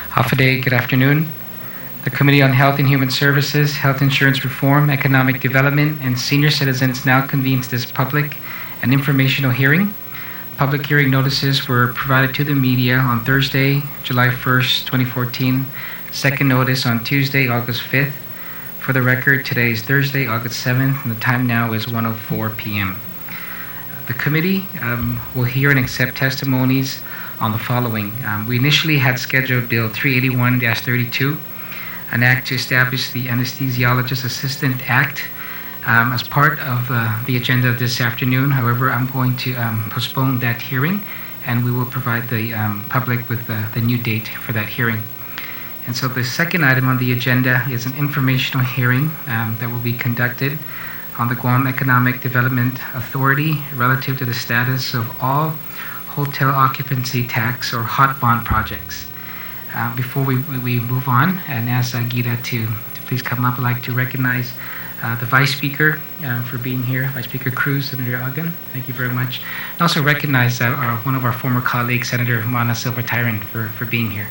Hafaday, good afternoon. The Committee on Health and Human Services, Health Insurance Reform, Economic Development, and Senior Citizens now convenes this public and informational hearing. Public hearing notices were provided to the media on Thursday, July 1st, 2014. Second notice on Tuesday, August 5th. For the record, today is Thursday, August 7th, and the time now is 1:04 p.m. The committee will hear and accept testimonies on the following. We initially had scheduled Bill 381-32, an act to establish the Anesthesiologist Assistant Act, as part of the agenda this afternoon. However, I'm going to postpone that hearing, and we will provide the public with the new date for that hearing. And so the second item on the agenda is an informational hearing that will be conducted on the Guam Economic Development Authority relative to the status of all Hotel Occupancy Tax or hot bond projects. Before we move on and ask Gita to please come up, I'd like to recognize the Vice Speaker for being here, Vice Speaker Cruz, Senator Agan. Thank you very much. And also recognize one of our former colleagues, Senator Mana Silva-Tyron, for being here.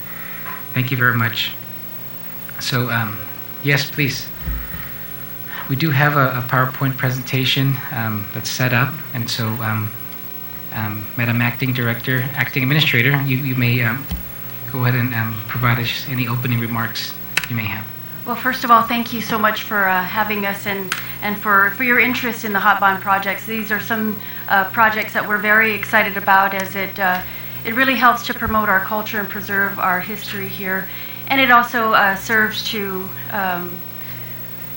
Thank you very much. So, yes, please. We do have a PowerPoint presentation that's set up, and so Madam Acting Administrator, you may go ahead and provide us any opening remarks you may have. Well, first of all, thank you so much for having us and for your interest in the hot bond projects. These are some projects that we're very excited about, as it really helps to promote our culture and preserve our history here. And it also serves to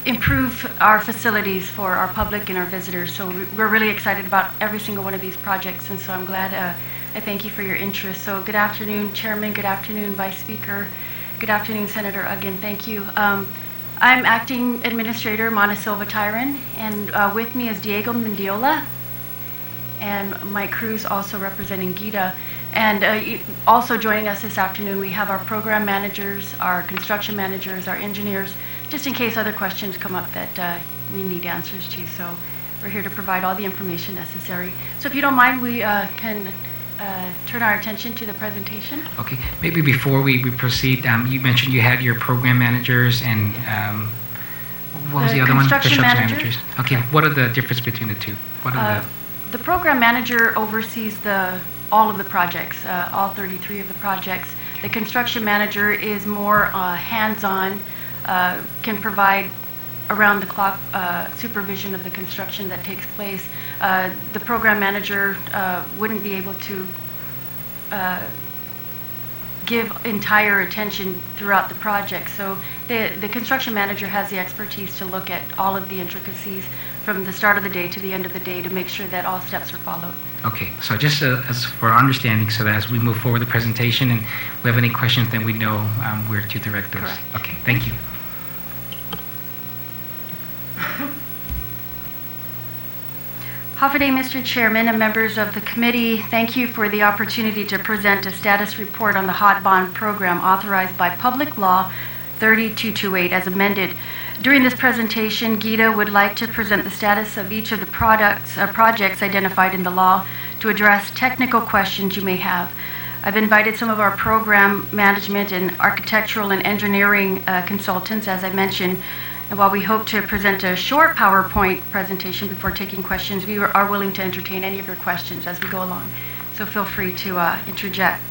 improve our facilities for our public and our visitors. So we're really excited about every single one of these projects, and so I'm glad. I thank you for your interest. So good afternoon, Chairman. Good afternoon, Vice Speaker. Good afternoon, Senator. Again, thank you. I'm Acting Administrator Mana Silva-Tyron, and with me is Diego Mendiola and Mike Cruz, also representing Gita. And also joining us this afternoon, we have our program managers, our construction managers, our engineers, just in case other questions come up that we need answers to. So we're here to provide all the information necessary. So if you don't mind, we can turn our attention to the presentation. Okay. Maybe before we proceed, you mentioned you had your program managers and what was the other one? Construction managers. Okay. Right. What are the difference between the two? What are the program manager oversees all of the projects, all 33 of the projects. The construction manager is more hands-on, can provide around-the-clock supervision of the construction that takes place. The program manager wouldn't be able to give entire attention throughout the project. So the construction manager has the expertise to look at all of the intricacies from the start of the day to the end of the day to make sure that all steps are followed. Okay, so just as for our understanding, so that as we move forward with the presentation and we have any questions, then we know where to direct those. Correct. Okay, thank you. Hafaday, Mr. Chairman and members of the committee, thank you for the opportunity to present a status report on the hot bond program authorized by Public Law 3228 as amended. During this presentation, Gita would like to present the status of each of the projects identified in the law to address technical questions you may have. I've invited some of our program management and architectural and engineering consultants, as I mentioned. And while we hope to present a short PowerPoint presentation before taking questions, we are willing to entertain any of your questions as we go along. So feel free to interject.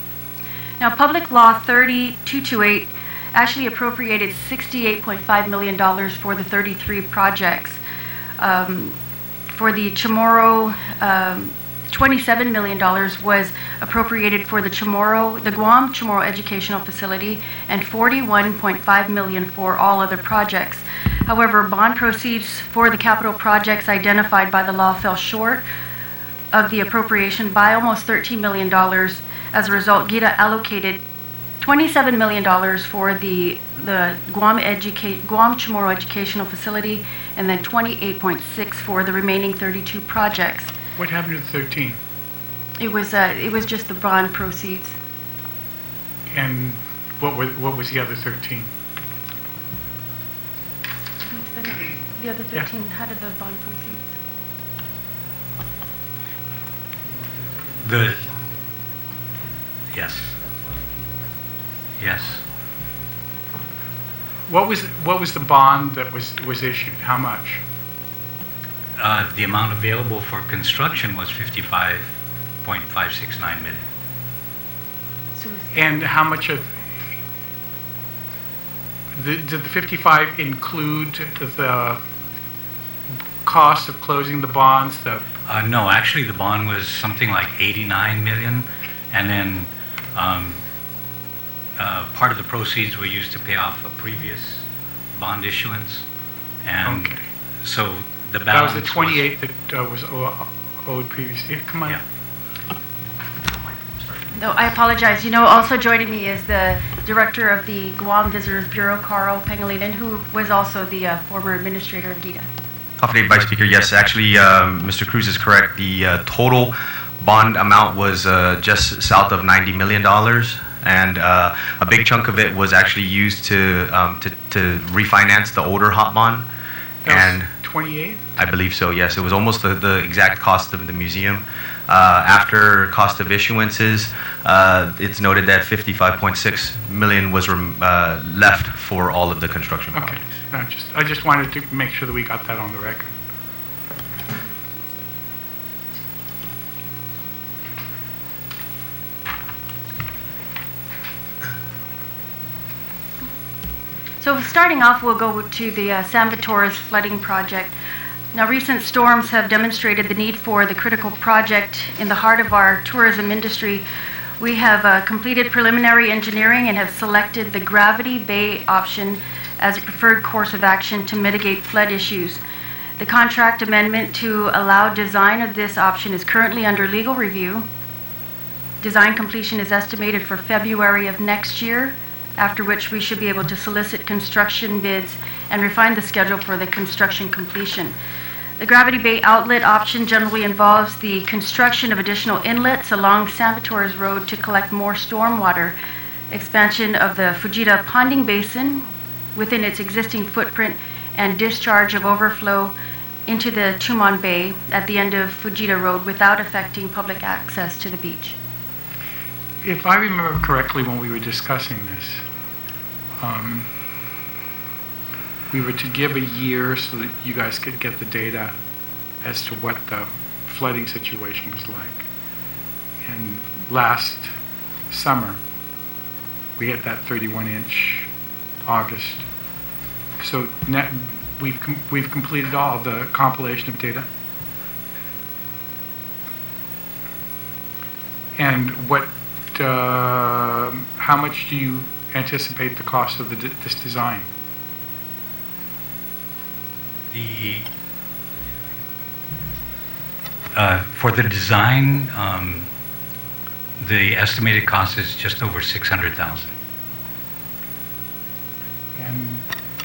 Now, Public Law 3228 actually appropriated $68.5 million for the 33 projects. For the Chamorro, $27 million was appropriated for the Guam Chamorro Educational Facility, and $41.5 million for all other projects. However, bond proceeds for the capital projects identified by the law fell short of the appropriation by almost $13 million. As a result, Gita allocated $27 million for the Guam Chamorro Educational Facility, and then $28.6 for the remaining 32 projects. What happened to the 13? It was just the bond proceeds. And what was the other 13? The other 13, how did the bond proceeds? Yes. What was the bond that was issued? How much? The amount available for construction was 55.569 million. And how much of did the 55 include the cost of closing the bonds? No, actually the bond was something like 89 million, and then part of the proceeds were used to pay off a previous bond issuance, and Okay. so the That balance was the 28 that was owed previously. Come on. Yeah. No, I apologize. Also joining me is the director of the Guam Visitors Bureau, Carl Pangilinan, who was also the former administrator of GITA. Confident Vice Speaker, yes, actually, Mr. Cruz is correct. The total bond amount was just south of $90 million, and a big chunk of it was actually used to refinance the older hot bond. That was 28? I believe so, yes. It was almost the exact cost of the museum. After cost of issuances, it's noted that 55.6 million was left for all of the construction Okay. projects. No, I just wanted to make sure that we got that on the record. So starting off, we'll go to the San Vitoris flooding project. Now, recent storms have demonstrated the need for the critical project in the heart of our tourism industry. We have completed preliminary engineering and have selected the Gravity Bay option as a preferred course of action to mitigate flood issues. The contract amendment to allow design of this option is currently under legal review. Design completion is estimated for February of next year, after which we should be able to solicit construction bids and refine the schedule for the construction completion. The Gravity Bay outlet option generally involves the construction of additional inlets along San Vitoris Road to collect more stormwater, expansion of the Fujita ponding basin within its existing footprint, and discharge of overflow into the Tumon Bay at the end of Fujita Road without affecting public access to the beach. If I remember correctly, when we were discussing this, we were to give a year so that you guys could get the data as to what the flooding situation was like. And last summer, we had that 31-inch August. So we've completed all the compilation of data. And how much do you anticipate the cost of this design? For the design, the estimated cost is just over 600,000.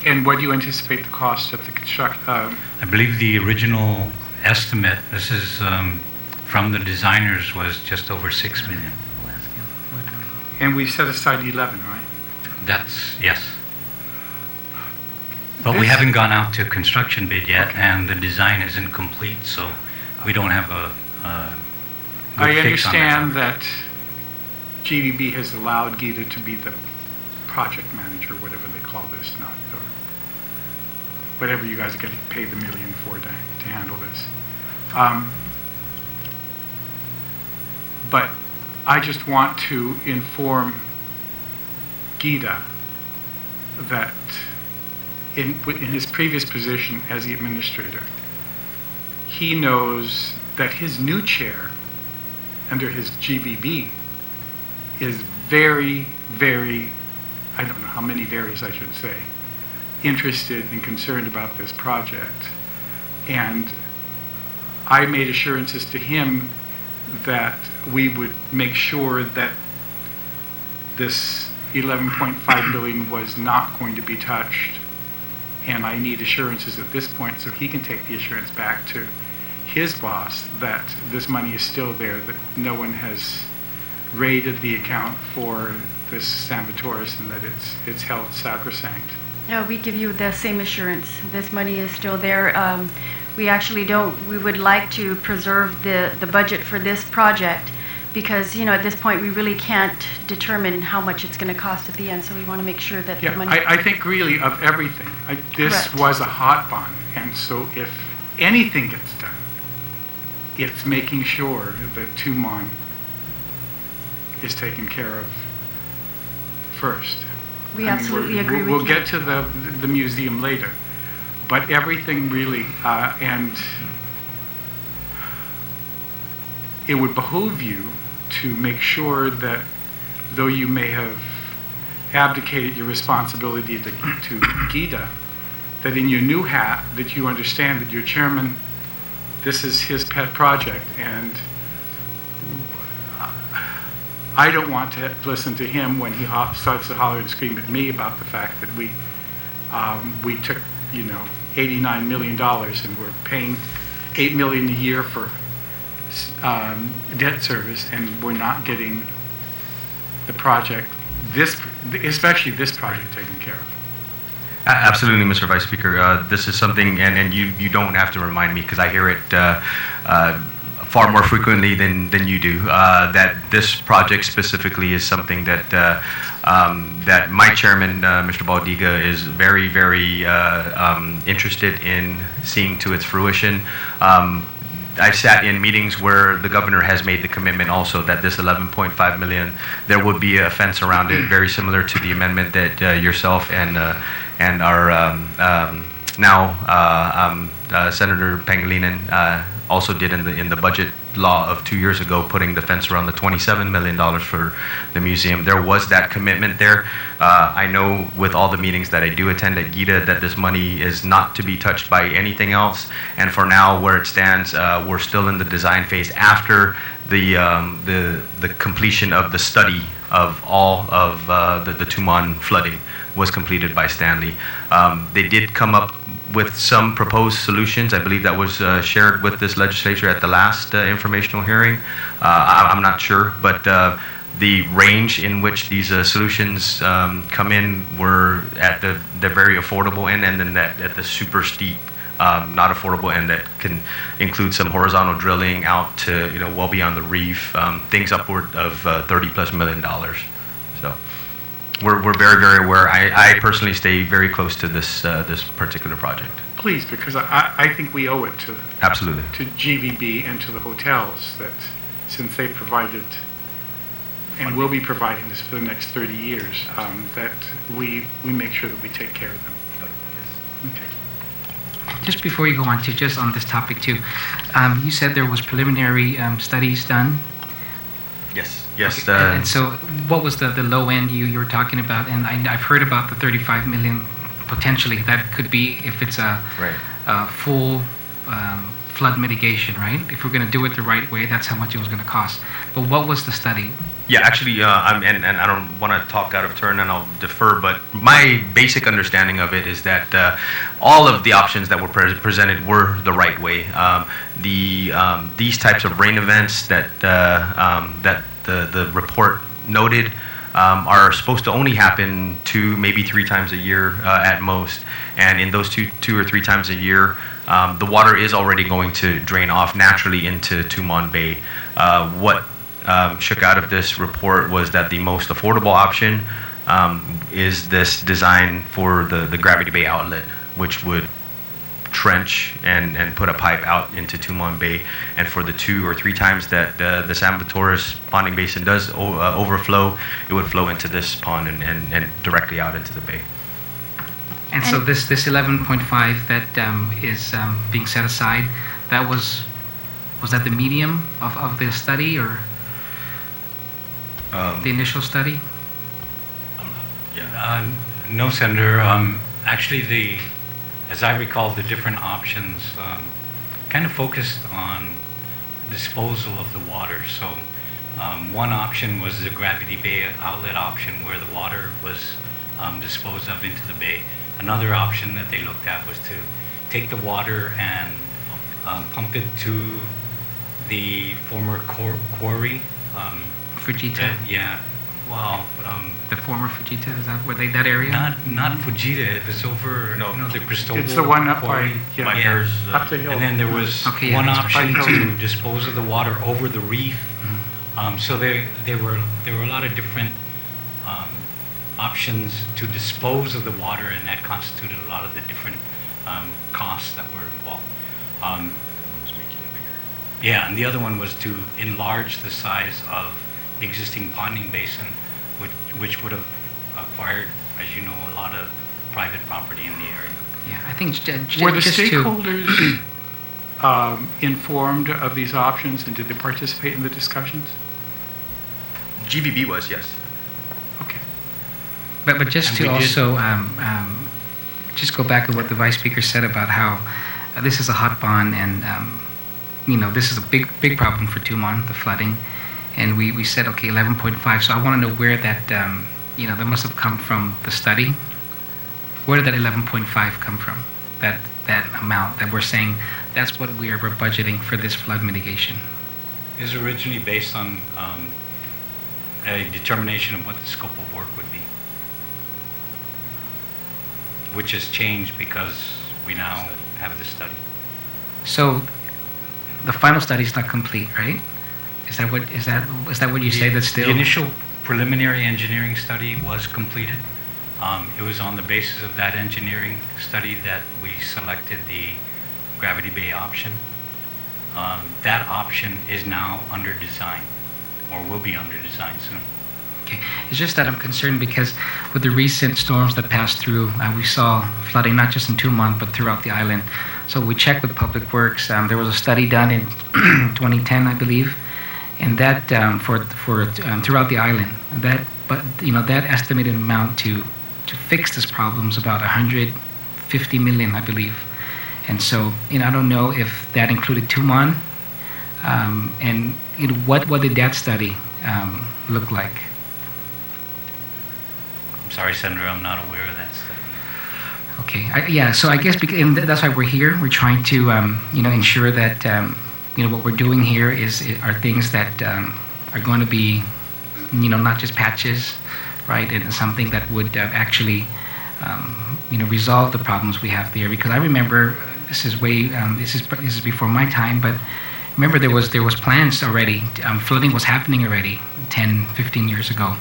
And what do you anticipate the cost of the construction? I believe the original estimate, this is from the designers, was just over 6 million. And we set aside 11, right? That's, yes. But we haven't gone out to construction bid yet, Okay. and the design isn't complete, so we don't have a good I fix on understand that GVB has allowed Gita to be the project manager, whatever they call this, not the, whatever you guys are getting paid the $1 million for to handle this. But I just want to inform Gita that in his previous position as the administrator, he knows that his new chair under his GVB is very, very, I don't know how many varies I should say, interested and concerned about this project. And I made assurances to him that we would make sure that this 11.5 million was not going to be touched. And I need assurances at this point so he can take the assurance back to his boss that this money is still there, that no one has raided the account for this San Vitoris, and that it's held sacrosanct. No, we give you the same assurance. This money is still there. We actually don't, we would like to preserve the budget for this project, because, at this point, we really can't determine how much it's going to cost at the end, so we want to make sure that the Yeah, money... I think really of everything, this Correct. was a hot bond, and so if anything gets done, it's making sure that Tumon is taken care of first. We I mean, absolutely agree with We'll you. get to the museum later, but everything really, and it would behoove you to make sure that though you may have abdicated your responsibility to Gita, that in your new hat, that you understand that your chairman, this is his pet project, and I don't want to listen to him when he starts to holler and scream at me about the fact that we took, $89 million and we're paying $8 million a year for debt service, and we're not getting the project, especially this project, taken care of. Absolutely, Mr. Vice Speaker. This is something, and you don't have to remind me because I hear it far more frequently than you do, that this project specifically is something that that my chairman, Mr. Baldiga, is very, very interested in seeing to its fruition. I've sat in meetings where the governor has made the commitment also that this 11.5 million, there would be a fence around it, very similar to the amendment that yourself and our Senator Pangilinan also did in the budget law of 2 years ago, putting the fence around the $27 million for the museum. There was that commitment there. I know with all the meetings that I do attend at Gita that this money is not to be touched by anything else. And for now, where it stands, we're still in the design phase after the completion of the study of all of the Tumon flooding was completed by Stanley. They did come up with some proposed solutions. I believe that was shared with this legislature at the last informational hearing. I'm not sure, but the range in which these solutions come in were at the very affordable end, and then at the super steep, not affordable end that can include some horizontal drilling out to well beyond the reef, things upward of $30+ million. So we're very, very aware. I personally stay very close to this particular project. Please, because I think we owe it to Absolutely. to GVB and to the hotels that since they provided and will be providing this for the next 30 years, that we make sure that we take care of them. Okay. Just before you go on to just on this topic too, you said there was preliminary studies done. Yes. Yes. Okay. And so what was the low end you were talking about? And I've heard about the 35 million potentially. That could be if it's a full flood mitigation, right? If we're going to do it the right way, that's how much it was going to cost. But what was the study? Yeah, actually, and I don't want to talk out of turn, and I'll defer, but my basic understanding of it is that all of the options that were presented were the right way. These types of rain events that the report noted are supposed to only happen 2, maybe 3 times a year at most, and in those two or three times a year, the water is already going to drain off naturally into Tumon Bay. What shook out of this report was that the most affordable option is this design for the Gravity Bay outlet, which would trench and put a pipe out into Tumon Bay, and for the 2 or 3 times that the San Vitoris ponding basin does overflow, it would flow into this pond and directly out into the bay. And so this 11.5 that is being set aside, that was that the medium of the study or the initial study? No, Senator. Actually, as I recall, the different options kind of focused on disposal of the water. So one option was the Gravity Bay outlet option, where the water was disposed of into the bay. Another option that they looked at was to take the water and pump it to the former quarry. Fujita? Yeah. Well, the former Fujita, is that where that area? Not Fujita. It was over, the Cristobal. It's the one up quarry. up the hill. And then there was Okay, yeah, one that's option right. to dispose of the water over the reef So there were a lot of different options to dispose of the water, and that constituted a lot of the different costs that were involved. Yeah, and the other one was to enlarge the size of the existing ponding basin, which would have acquired, as you know, a lot of private property in the area. Yeah, I think Were the just stakeholders informed of these options, and did they participate in the discussions? GVB was, yes. Okay. But just And to we did- also just go back to what the vice speaker said about how this is a hot bond, and this is a big problem for Tumon, the flooding, and we said okay, 11.5. So I want to know where that that must have come from the study. Where did that 11.5 come from? That amount that we're saying that's what we're budgeting for this flood mitigation. It was originally based on a determination of what the scope of work would be, which has changed because we now have the study. So the final study is not complete, right? Is that what you say? That's still The initial preliminary engineering study was completed. It was on the basis of that engineering study that we selected the Gravity Bay option. That option is now under design, or will be under design soon. Okay. It's just that I'm concerned because with the recent storms that passed through, we saw flooding not just in Tumon but throughout the island. So we checked with Public Works. There was a study done in 2010, I believe, and that for throughout the island. That estimated amount to fix this problem is about 150 million, I believe. And so I don't know if that included Tumon, and what did that study look like? I'm sorry, Senator, I'm not aware of that study. Okay, so I guess and that's why we're here. We're trying to, ensure that, what we're doing here are things that are going to be, not just patches, right? And something that would actually, resolve the problems we have there. Because I remember this is before my time, but remember there was plans already. Flooding was happening already 10, 15 years ago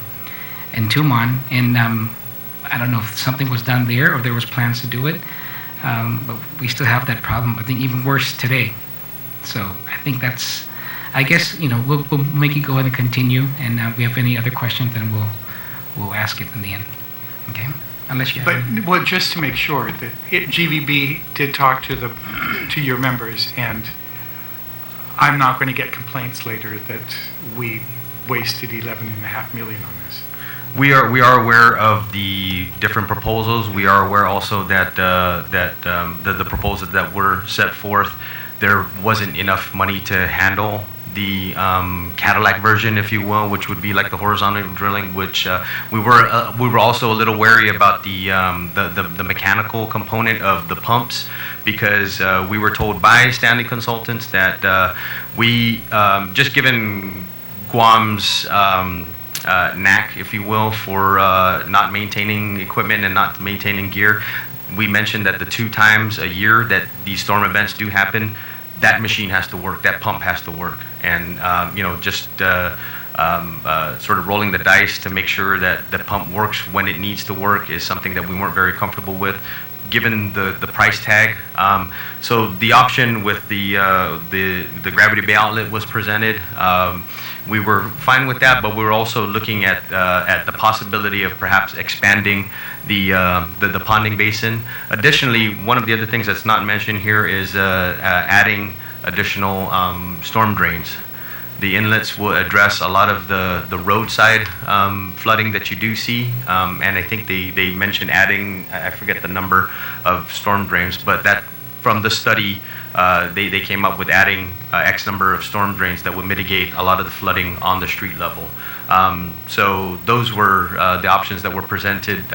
in Tumon, and I don't know if something was done there or there was plans to do it, but we still have that problem. I think even worse today. So I think that's, I guess, we'll make it go ahead and continue, and if we have any other questions, then we'll ask it in the end. Okay? Unless you have But just to make sure that GVB did talk to your members, and I'm not going to get complaints later that we wasted 11.5 million on this. We are aware of the different proposals. We are aware also that the proposals that were set forth, there wasn't enough money to handle the Cadillac version, if you will, which would be like the horizontal drilling, which we were also a little wary about the mechanical component of the pumps, because we were told by Stanley Consultants that we just given Guam's knack, if you will, for not maintaining equipment and not maintaining gear. We mentioned that the 2 times a year that these storm events do happen, that machine has to work, that pump has to work. And, sort of rolling the dice to make sure that the pump works when it needs to work is something that we weren't very comfortable with, given the price tag. So the option with the Gravity Bay outlet was presented. We were fine with that, but we were also looking at the possibility of perhaps expanding the ponding basin. Additionally, one of the other things that's not mentioned here is adding additional storm drains. The inlets will address a lot of the roadside flooding that you do see, and I think they mentioned adding, I forget the number of storm drains, but that from the study, they came up with adding X number of storm drains that would mitigate a lot of the flooding on the street level. So those were the options that were presented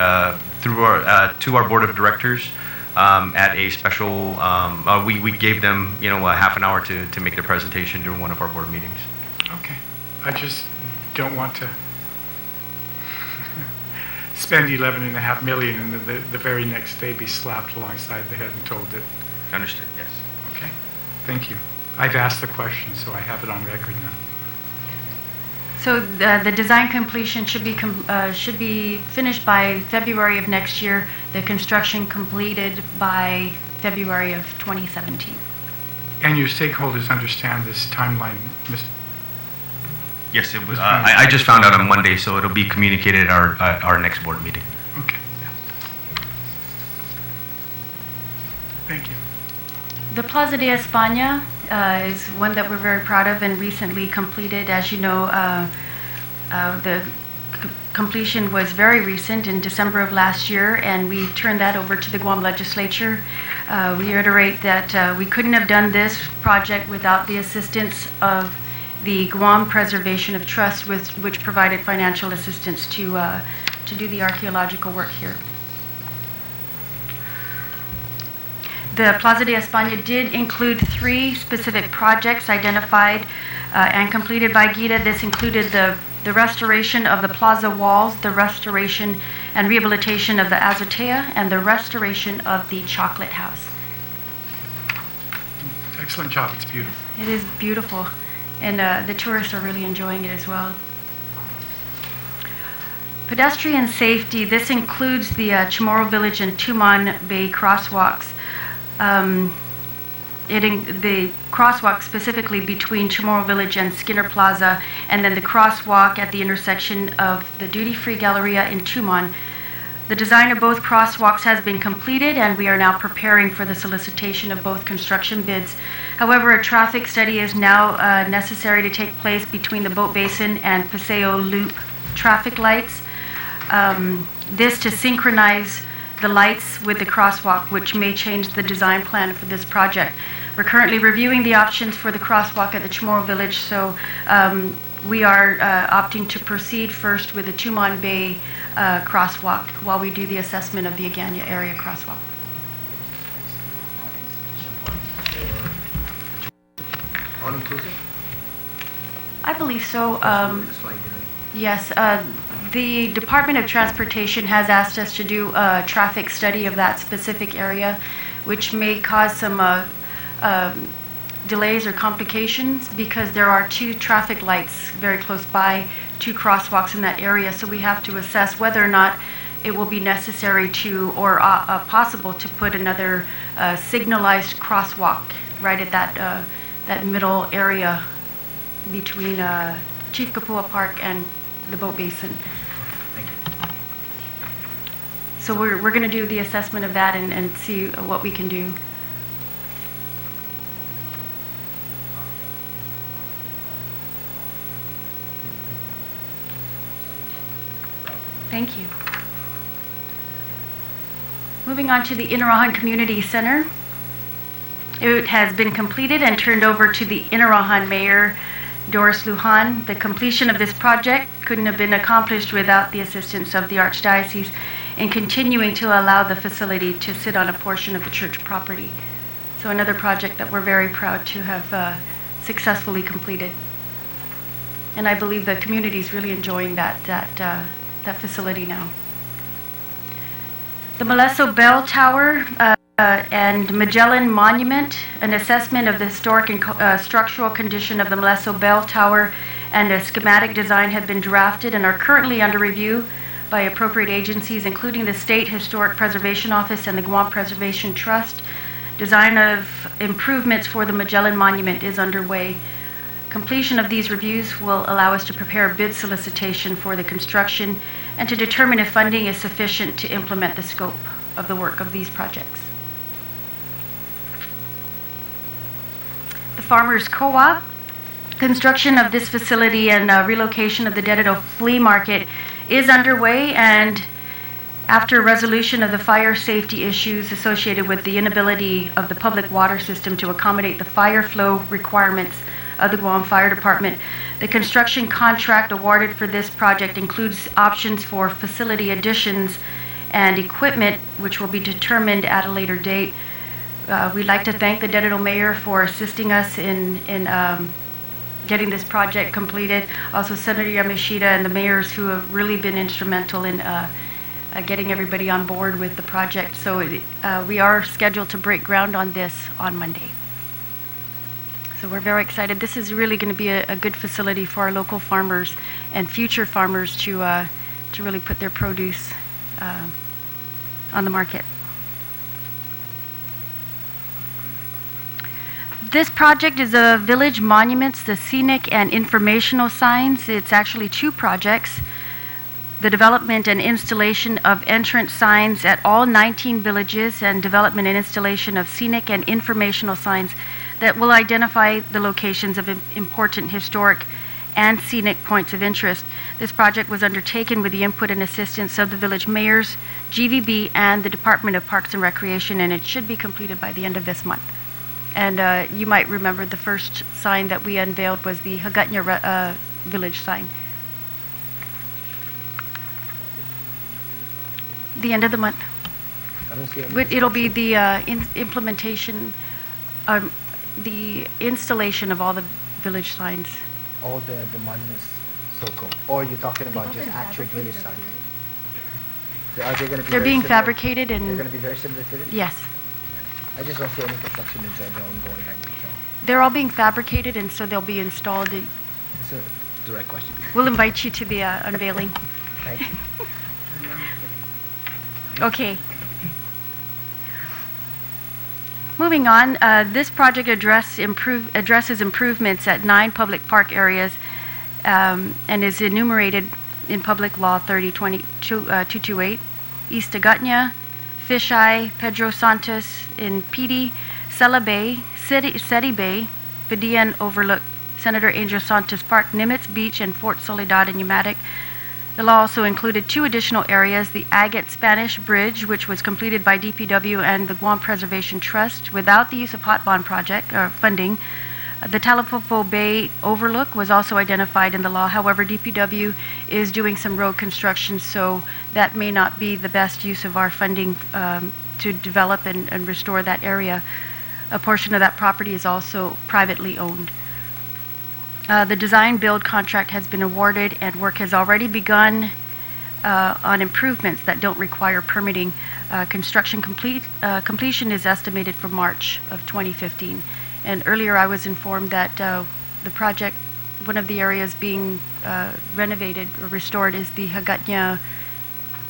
through to our board of directors at a special. We gave them a half an hour to make their presentation during one of our board meetings. Okay. I just don't want to spend 11.5 million and the very next day be slapped alongside the head and told that. Understood. Yes. Okay. Thank you. I've asked the question, so I have it on record now. So the design completion should be finished by February of next year. The construction completed by February of 2017. And your stakeholders understand this timeline, Mr. Yes, it was. I just found out on Monday, so it'll be communicated at our next board meeting. Okay. Thank you. The Plaza de España is one that we're very proud of and recently completed. As you know, the completion was very recent in December of last year, and we turned that over to the Guam legislature. We reiterate that we couldn't have done this project without the assistance of the Guam Preservation of Trust, which provided financial assistance to do the archaeological work here. The Plaza de España did include 3 specific projects identified and completed by GIDA. This included the restoration of the plaza walls, the restoration and rehabilitation of the azotea, and the restoration of the chocolate house. Excellent job. It's beautiful. It is beautiful, and the tourists are really enjoying it as well. Pedestrian safety, this includes the Chamorro Village and Tumon Bay crosswalks. The crosswalk specifically between Chamorro Village and Skinner Plaza, and then the crosswalk at the intersection of the Duty Free Galleria in Tumon. The design of both crosswalks has been completed, and we are now preparing for the solicitation of both construction bids. However, a traffic study is now necessary to take place between the Boat Basin and Paseo Loop traffic lights. This to synchronize the lights with the crosswalk, which may change the design plan for this project. We're currently reviewing the options for the crosswalk at the Chamorro Village, so we are opting to proceed first with the Tumon Bay crosswalk while we do the assessment of the Agana area crosswalk. All-inclusive? I believe so. Yes. The Department of Transportation has asked us to do a traffic study of that specific area, which may cause some delays or complications because there are 2 traffic lights very close by, 2 crosswalks in that area. So we have to assess whether or not it will be necessary to or possible to put another signalized crosswalk right at that middle area between Chief Kapua Park and the Boat Basin. So we're going to do the assessment of that and see what we can do. Thank you. Moving on to the Inarajan Community Center. It has been completed and turned over to the Inarajan Mayor, Doris Lujan. The completion of this project couldn't have been accomplished without the assistance of the Archdiocese in continuing to allow the facility to sit on a portion of the church property. So another project that we're very proud to have successfully completed. And I believe the community is really enjoying that facility now. The Malesso Bell Tower and Magellan Monument, an assessment of the historic and structural condition of the Malesso Bell Tower and a schematic design have been drafted and are currently under review by appropriate agencies, including the State Historic Preservation Office and the Guam Preservation Trust. Design of improvements for the Magellan Monument is underway. Completion of these reviews will allow us to prepare a bid solicitation for the construction and to determine if funding is sufficient to implement the scope of the work of these projects. The Farmers Co-op. Construction of this facility and relocation of the Dededo Flea Market is underway, and after resolution of the fire safety issues associated with the inability of the public water system to accommodate the fire flow requirements of the Guam Fire Department, the construction contract awarded for this project includes options for facility additions and equipment, which will be determined at a later date. We'd like to thank the Dededo Mayor for assisting us in getting this project completed. Also Senator Yamashita and the mayors who have really been instrumental in getting everybody on board with the project. So we are scheduled to break ground on this on Monday. So we're very excited. This is really going to be a good facility for our local farmers and future farmers to really put their produce on the market. This project is a village monuments, the scenic and informational signs. It's actually two projects. The development and installation of entrance signs at all 19 villages and development and installation of scenic and informational signs that will identify the locations of important historic and scenic points of interest. This project was undertaken with the input and assistance of the village mayors, GVB, and the Department of Parks and Recreation, and it should be completed by the end of this month. And you might remember the first sign that we unveiled was the Hagutnya village sign. The end of the month. I don't see any It'll be construction. the implementation, the installation of all the village signs. All the monuments, so-called. Or you're talking about just actual village signs? Are they going to be They're very being similar? fabricated They're going and, to be very similar to this? yes. I just don't see any construction in general ongoing right now. So They're all being fabricated and so they'll be installed. it's a direct question. We'll invite you to the unveiling. Thank you. Okay. Moving on, this project addresses improvements at 9 public park areas and is enumerated in Public Law 228, East Agutnya, Fisheye, Pedro Santos in Pidi, Sela Bay, Seti Bay, Vidian Overlook, Senator Angel Santos Park, Nimitz Beach, and Fort Soledad in Umatic. The law also included 2 additional areas, the Agate Spanish Bridge, which was completed by DPW and the Guam Preservation Trust without the use of hot bond project funding. The Talifofo Bay Overlook was also identified in the law. However, DPW is doing some road construction, so that may not be the best use of our funding to develop and restore that area. A portion of that property is also privately owned. The design-build contract has been awarded and work has already begun on improvements that don't require permitting. Construction completion is estimated for March of 2015. And earlier I was informed that the project, one of the areas being renovated or restored is the Hagutnya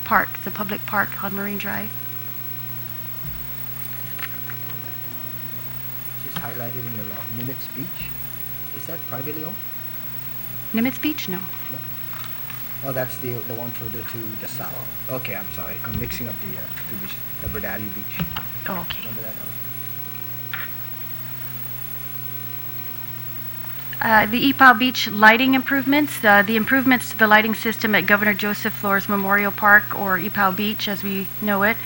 Park, the public park on Marine Drive. Just highlighted in the law, Nimitz Beach. Is that privately owned? Nimitz Beach? No. No. Oh, that's the one further to the south. Okay, I'm sorry. I'm mixing up the two beaches. The Bradali Beach. Oh, okay. Remember that? The Ipao Beach lighting improvements, the improvements to the lighting system at Governor Joseph Flores Memorial Park, or Ipao Beach as we know it,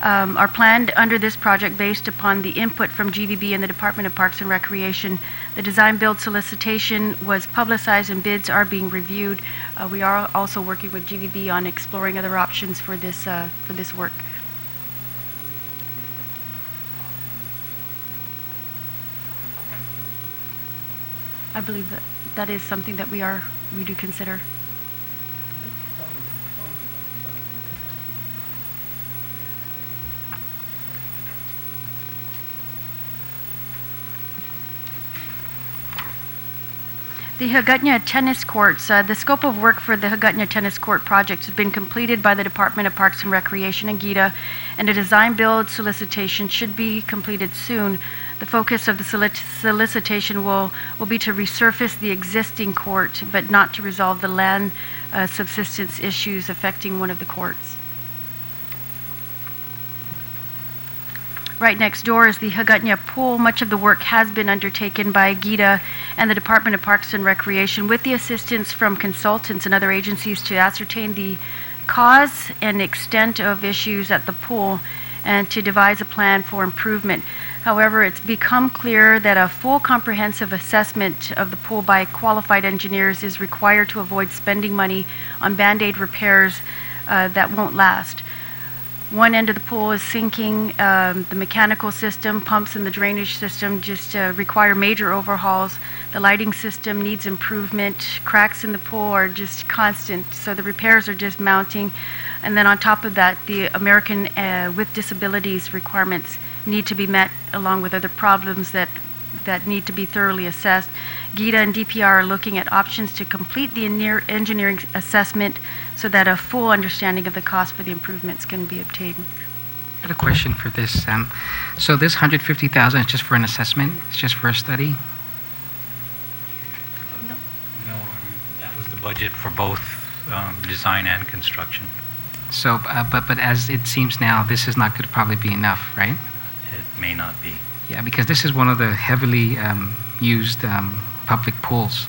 are planned under this project based upon the input from GVB and the Department of Parks and Recreation. The design-build solicitation was publicized and bids are being reviewed. We are also working with GVB on exploring other options for this work. I believe that is something that we do consider. The Hagutnya Tennis Courts, the scope of work for the Hagutnya Tennis Court project has been completed by the Department of Parks and Recreation and GITA, and a design-build solicitation should be completed soon. The focus of the solicitation will be to resurface the existing court, but not to resolve the land subsistence issues affecting one of the courts. Right next door is the Hagutnya Pool. Much of the work has been undertaken by GITA and the Department of Parks and Recreation with the assistance from consultants and other agencies to ascertain the cause and extent of issues at the pool and to devise a plan for improvement. However, it's become clear that a full comprehensive assessment of the pool by qualified engineers is required to avoid spending money on Band-Aid repairs that won't last. One end of the pool is sinking. The mechanical system, pumps, and the drainage system just require major overhauls. The lighting system needs improvement. Cracks in the pool are just constant, so the repairs are just mounting. And then on top of that, the American with Disabilities requirements need to be met, along with other problems that that need to be thoroughly assessed. GITA and DPR are looking at options to complete the engineering assessment so that a full understanding of the cost for the improvements can be obtained. I had a question for this. So this 150,000 is just for an assessment? It's just for a study? No, that was the budget for both design and construction. So, but as it seems now, this is not going to probably be enough, right? It may not be. Yeah, because this is one of the heavily used public pools.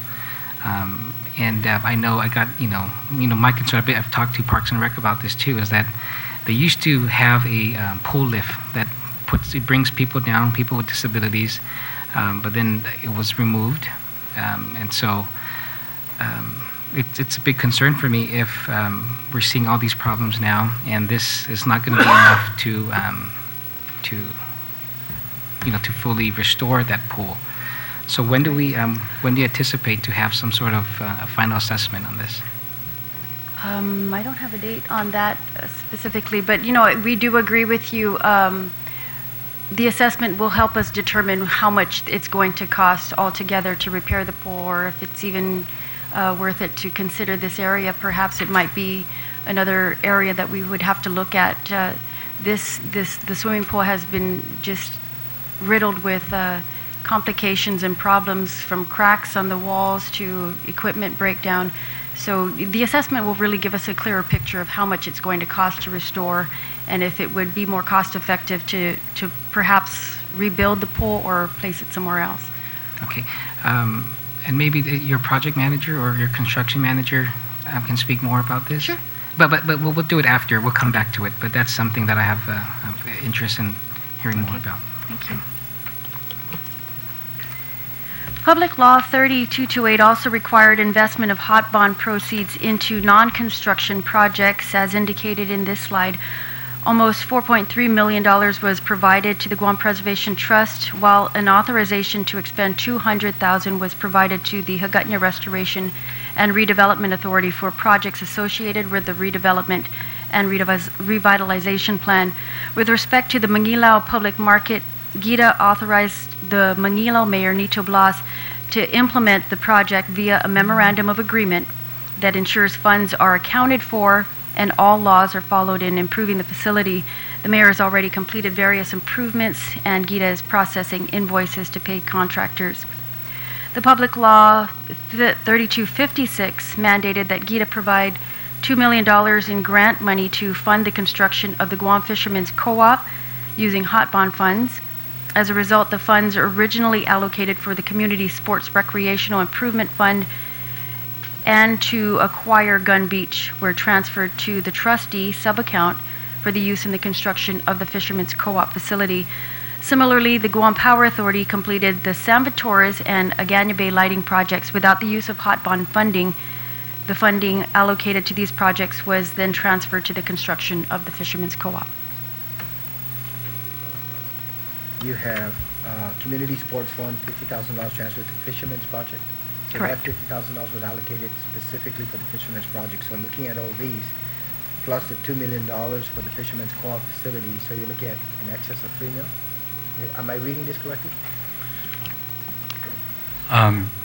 And I know I got, my concern, I've talked to Parks and Rec about this too, is that they used to have a pool lift that brings people down, people with disabilities, but then it was removed. And so it's a big concern for me if we're seeing all these problems now, and this is not going to be enough to fully restore that pool. So when do you anticipate to have some sort of final assessment on this? I don't have a date on that specifically, but we do agree with you. The assessment will help us determine how much it's going to cost altogether to repair the pool, or if it's even worth it to consider this area. Perhaps it might be another area that we would have to look at. The swimming pool has been just riddled with complications and problems, from cracks on the walls to equipment breakdown. So the assessment will really give us a clearer picture of how much it's going to cost to restore, and if it would be more cost effective to perhaps rebuild the pool or place it somewhere else. Okay. And maybe your project manager or your construction manager can speak more about this? Sure. But we'll do it after. We'll come back to it. But that's something that I have interest in hearing more about. Thank you. Public Law 30228 also required investment of hot bond proceeds into non-construction projects, as indicated in this slide. Almost $4.3 million was provided to the Guam Preservation Trust, while an authorization to expend $200,000 was provided to the Hagåtña Restoration and Redevelopment Authority for projects associated with the redevelopment and revitalization plan. With respect to the Mangilao Public Market, GITA authorized the Mangilao Mayor Nito Blas to implement the project via a memorandum of agreement that ensures funds are accounted for and all laws are followed in improving the facility. The mayor has already completed various improvements, and GITA is processing invoices to pay contractors. The Public Law 3256 mandated that GITA provide $2 million in grant money to fund the construction of the Guam Fishermen's Co-op using hot bond funds. As a result, the funds originally allocated for the Community Sports Recreational Improvement Fund and to acquire Gun Beach were transferred to the trustee sub-account for the use in the construction of the Fishermen's Co-op facility. Similarly, the Guam Power Authority completed the San Vitores and Agana Bay lighting projects without the use of hot bond funding. The funding allocated to these projects was then transferred to the construction of the Fishermen's Co-op. You have Community Sports Fund, $50,000 transferred to Fisherman's Project. So Correct. that $50,000 was allocated specifically for the Fisherman's Project. So looking at all these, plus the $2 million for the Fisherman's Co-op facility, so you're looking at in excess of $3 million? Am I reading this correctly?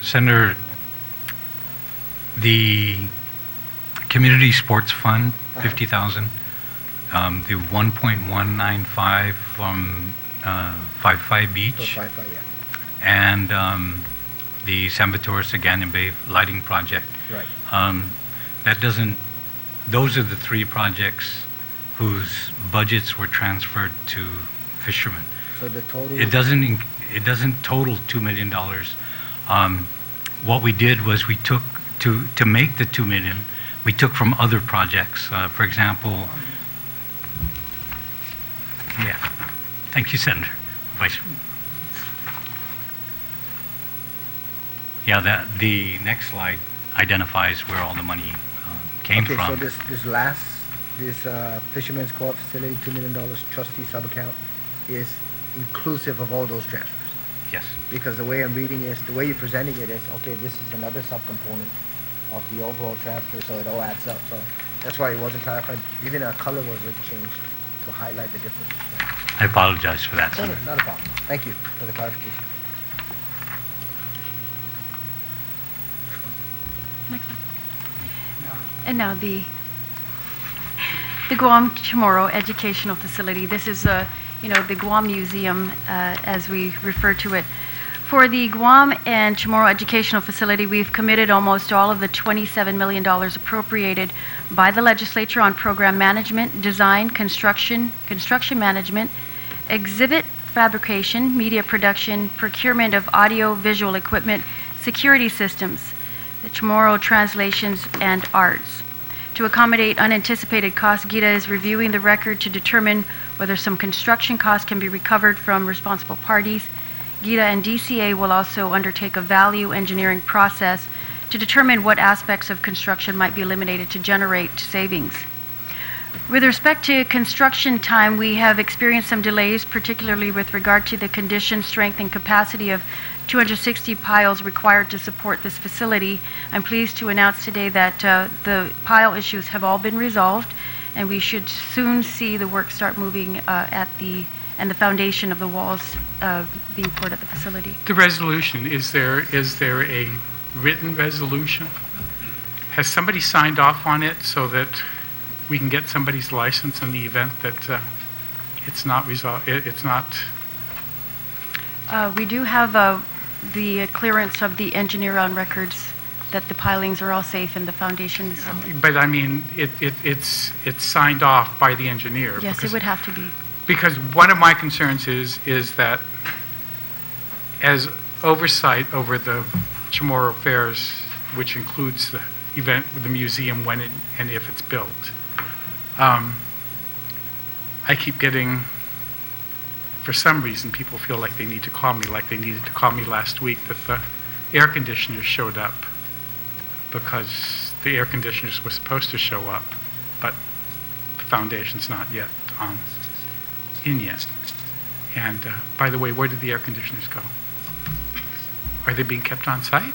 Senator, the Community Sports Fund, 50,000, the 1.195 from 55 Beach, So 5, yeah. and the San Vitores Agana Bay lighting project. Right. Those are the three projects whose budgets were transferred to fishermen. So the total... It doesn't total $2 million. What we did was we took, to make the $2 million, we took from other projects. For example, yeah. Thank you, Senator. Vice. Yeah, the next slide identifies where all the money came okay, from. so this Fisherman's Co-op facility, $2 million trustee sub-account is inclusive of all those transfers. Yes. Because the way I'm reading is, the way you're presenting it is, okay, this is another subcomponent of the overall transfer, so it all adds up. So that's why it wasn't clarified. Even our color was changed to highlight the difference. I apologize for that, No, Senator. not a problem. Thank you for the clarification. Next one. And now the Guam Chamorro Educational Facility. This is, the Guam Museum, as we refer to it. For the Guam and Chamorro Educational Facility, we've committed almost all of the $27 million appropriated by the legislature on program management, design, construction management, exhibit fabrication, media production, procurement of audio-visual equipment, security systems, the Chamorro translations, and arts. To accommodate unanticipated costs, GITA is reviewing the record to determine whether some construction costs can be recovered from responsible parties. GITA and DCA will also undertake a value engineering process to determine what aspects of construction might be eliminated to generate savings. With respect to construction time, we have experienced some delays, particularly with regard to the condition, strength, and capacity of 260 piles required to support this facility. I'm pleased to announce today that the pile issues have all been resolved, and we should soon see the work start moving and the foundation of the walls being poured at the facility. The resolution, is there a written resolution? Has somebody signed off on it so that we can get somebody's license in the event that it's not resolved? We do have the clearance of the engineer on records that the pilings are all safe and the foundation is. But I mean, it's signed off by the engineer. Yes, it would have to be. Because one of my concerns is that as oversight over the Chamorro Fairs, which includes the event with the museum when and if it's built, I keep getting, for some reason, people feel like they need to call me, like they needed to call me last week, that the air conditioners showed up because the air conditioners were supposed to show up, but the foundation's not yet in yet. And by the way, where did the air conditioners go? Are they being kept on site?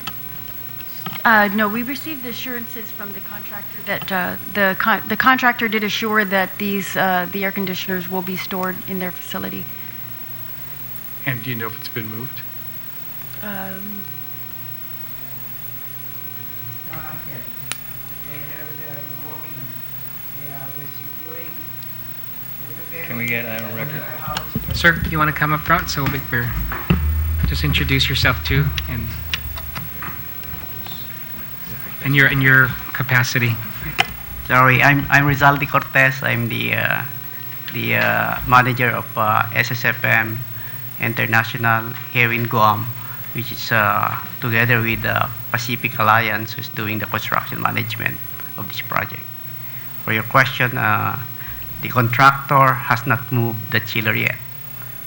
No, we received assurances from the contractor that the contractor did assure that the air conditioners will be stored in their facility. And do you know if it's been moved? No, not yet. They're working, they're securing, Can we get a record? Sir, you want to come up front? So we're just introduce yourself too, and in your capacity. Sorry, I'm Rizaldi Cortez. I'm the manager of SSFM International here in Guam, which is together with the Pacific Alliance, who's doing the construction management of this project. For your question, the contractor has not moved the chiller yet.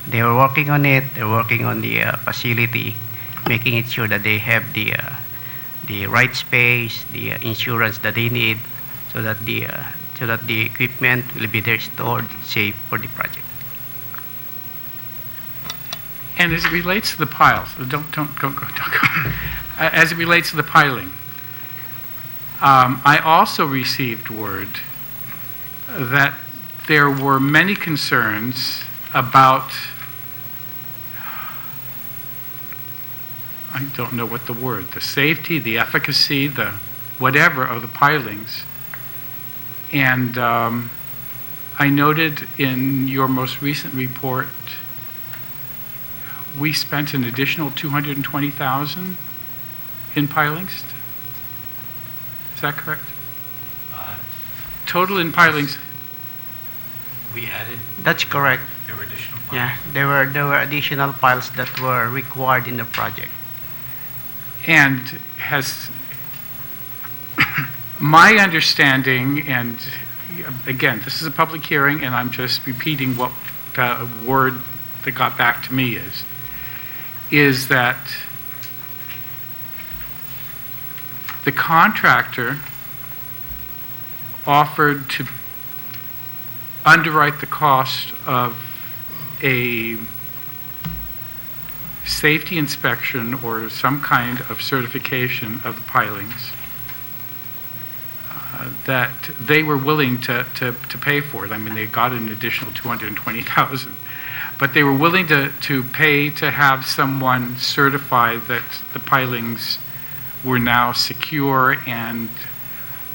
They are working on it. They're working on the facility, making it sure that they have the right space, the insurance that they need, so that the equipment will be there stored safe for the project. And as it relates to the piles, don't go. As it relates to the piling, I also received word that there were many concerns about, I don't know what the word, the safety, the efficacy, the whatever of the pilings. And I noted in your most recent report, we spent an additional $220,000 in pilings. Is that correct? Total in pilings. We added. That's correct. There were additional piles. Yeah, there were additional piles that were required in the project. And has my understanding, and again, this is a public hearing, and I'm just repeating what the word that got back to me is that the contractor offered to underwrite the cost of a safety inspection or some kind of certification of the pilings, that they were willing to pay for it. I mean, they got an additional $220,000, but they were willing to pay to have someone certify that the pilings were now secure and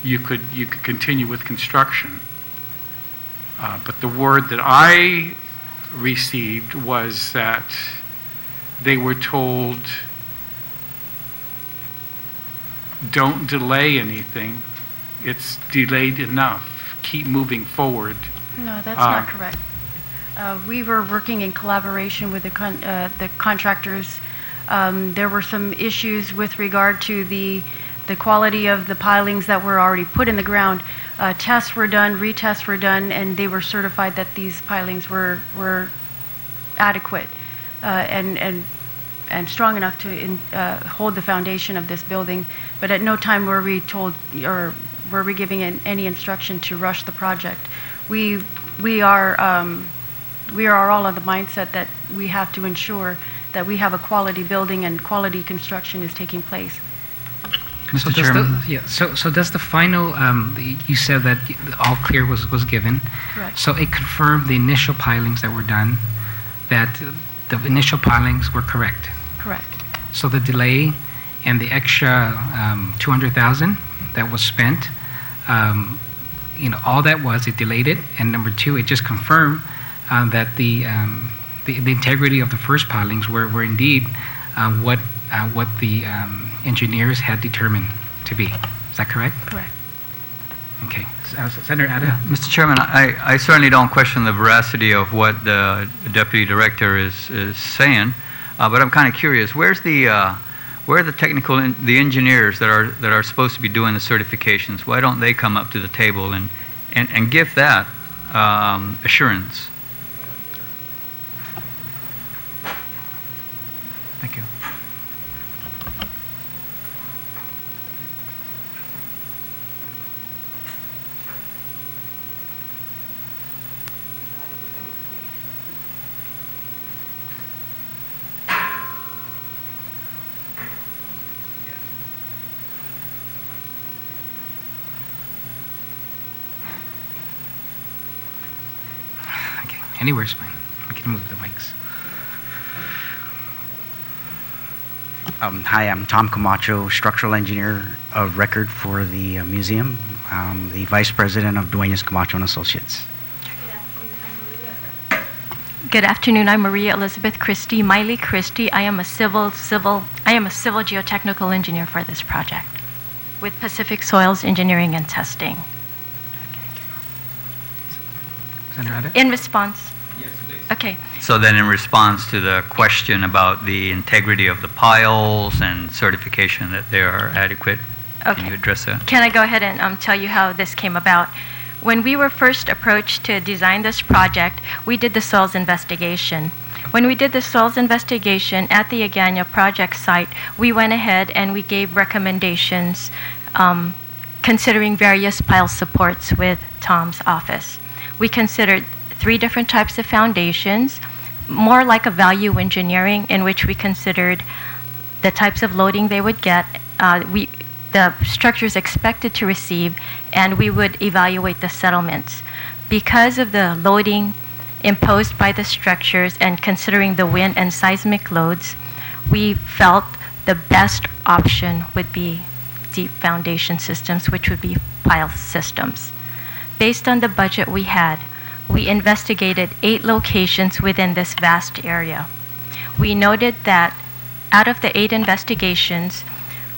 you could continue with construction. But the word that I received was that they were told, don't delay anything. It's delayed enough. Keep moving forward. No, that's not correct. We were working in collaboration with the contractors. There were some issues with regard to the quality of the pilings that were already put in the ground. Tests were done, retests were done, and they were certified that these pilings were adequate and strong enough to hold the foundation of this building. But at no time were we told or were we giving any instruction to rush the project. We are all of the mindset that we have to ensure that we have a quality building and quality construction is taking place. So does the final, you said that all clear was given. Correct. So it confirmed the initial pilings that were done, that the initial pilings were correct. Correct. So the delay and the extra $200,000 that was spent, all that was, it delayed it. And number two, it just confirmed that the integrity of the first pilings were indeed what the engineers had determined to be. Is that correct? Correct. Okay. Senator Ada? Mr. Chairman, I certainly don't question the veracity of what the Deputy Director is saying, but I'm kind of curious. Where are the engineers that are supposed to be doing the certifications? Why don't they come up to the table and give that assurance? Thank you. Okay. Anywhere's fine. We can move the mics. Hi, I'm Tom Camacho, structural engineer of record for the museum. I'm the vice president of Dueñas Camacho and Associates. Good afternoon. I'm Maria Elizabeth Christie, Miley Christie. I am a civil geotechnical engineer for this project with Pacific Soils Engineering and Testing. Senator Ada? In response. Yes, please. Okay. So then in response to the question about the integrity of the piles and certification that they are adequate, can you address that? Can I go ahead and tell you how this came about? When we were first approached to design this project, we did the soils investigation. When we did the soils investigation at the Agana project site, we went ahead and we gave recommendations considering various pile supports with Tom's office. We considered 3 different types of foundations, more like a value engineering in which we considered the types of loading they would get, the structures expected to receive, and we would evaluate the settlements. Because of the loading imposed by the structures and considering the wind and seismic loads, we felt the best option would be deep foundation systems, which would be pile systems. Based on the budget we had, we investigated 8 locations within this vast area. We noted that out of the 8 investigations,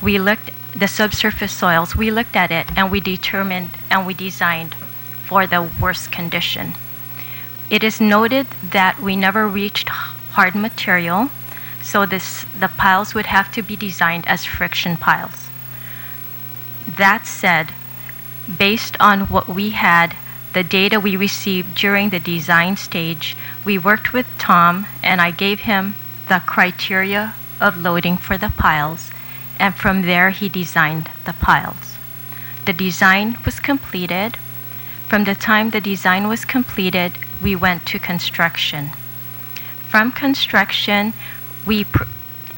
we looked at the subsurface soils, we looked at it and we determined and we designed for the worst condition. It is noted that we never reached hard material, so the piles would have to be designed as friction piles. That said, based on what we had, the data we received during the design stage, we worked with Tom and I gave him the criteria of loading for the piles, and from there he designed the piles. The design was completed. From the time the design was completed, we went to construction. From construction,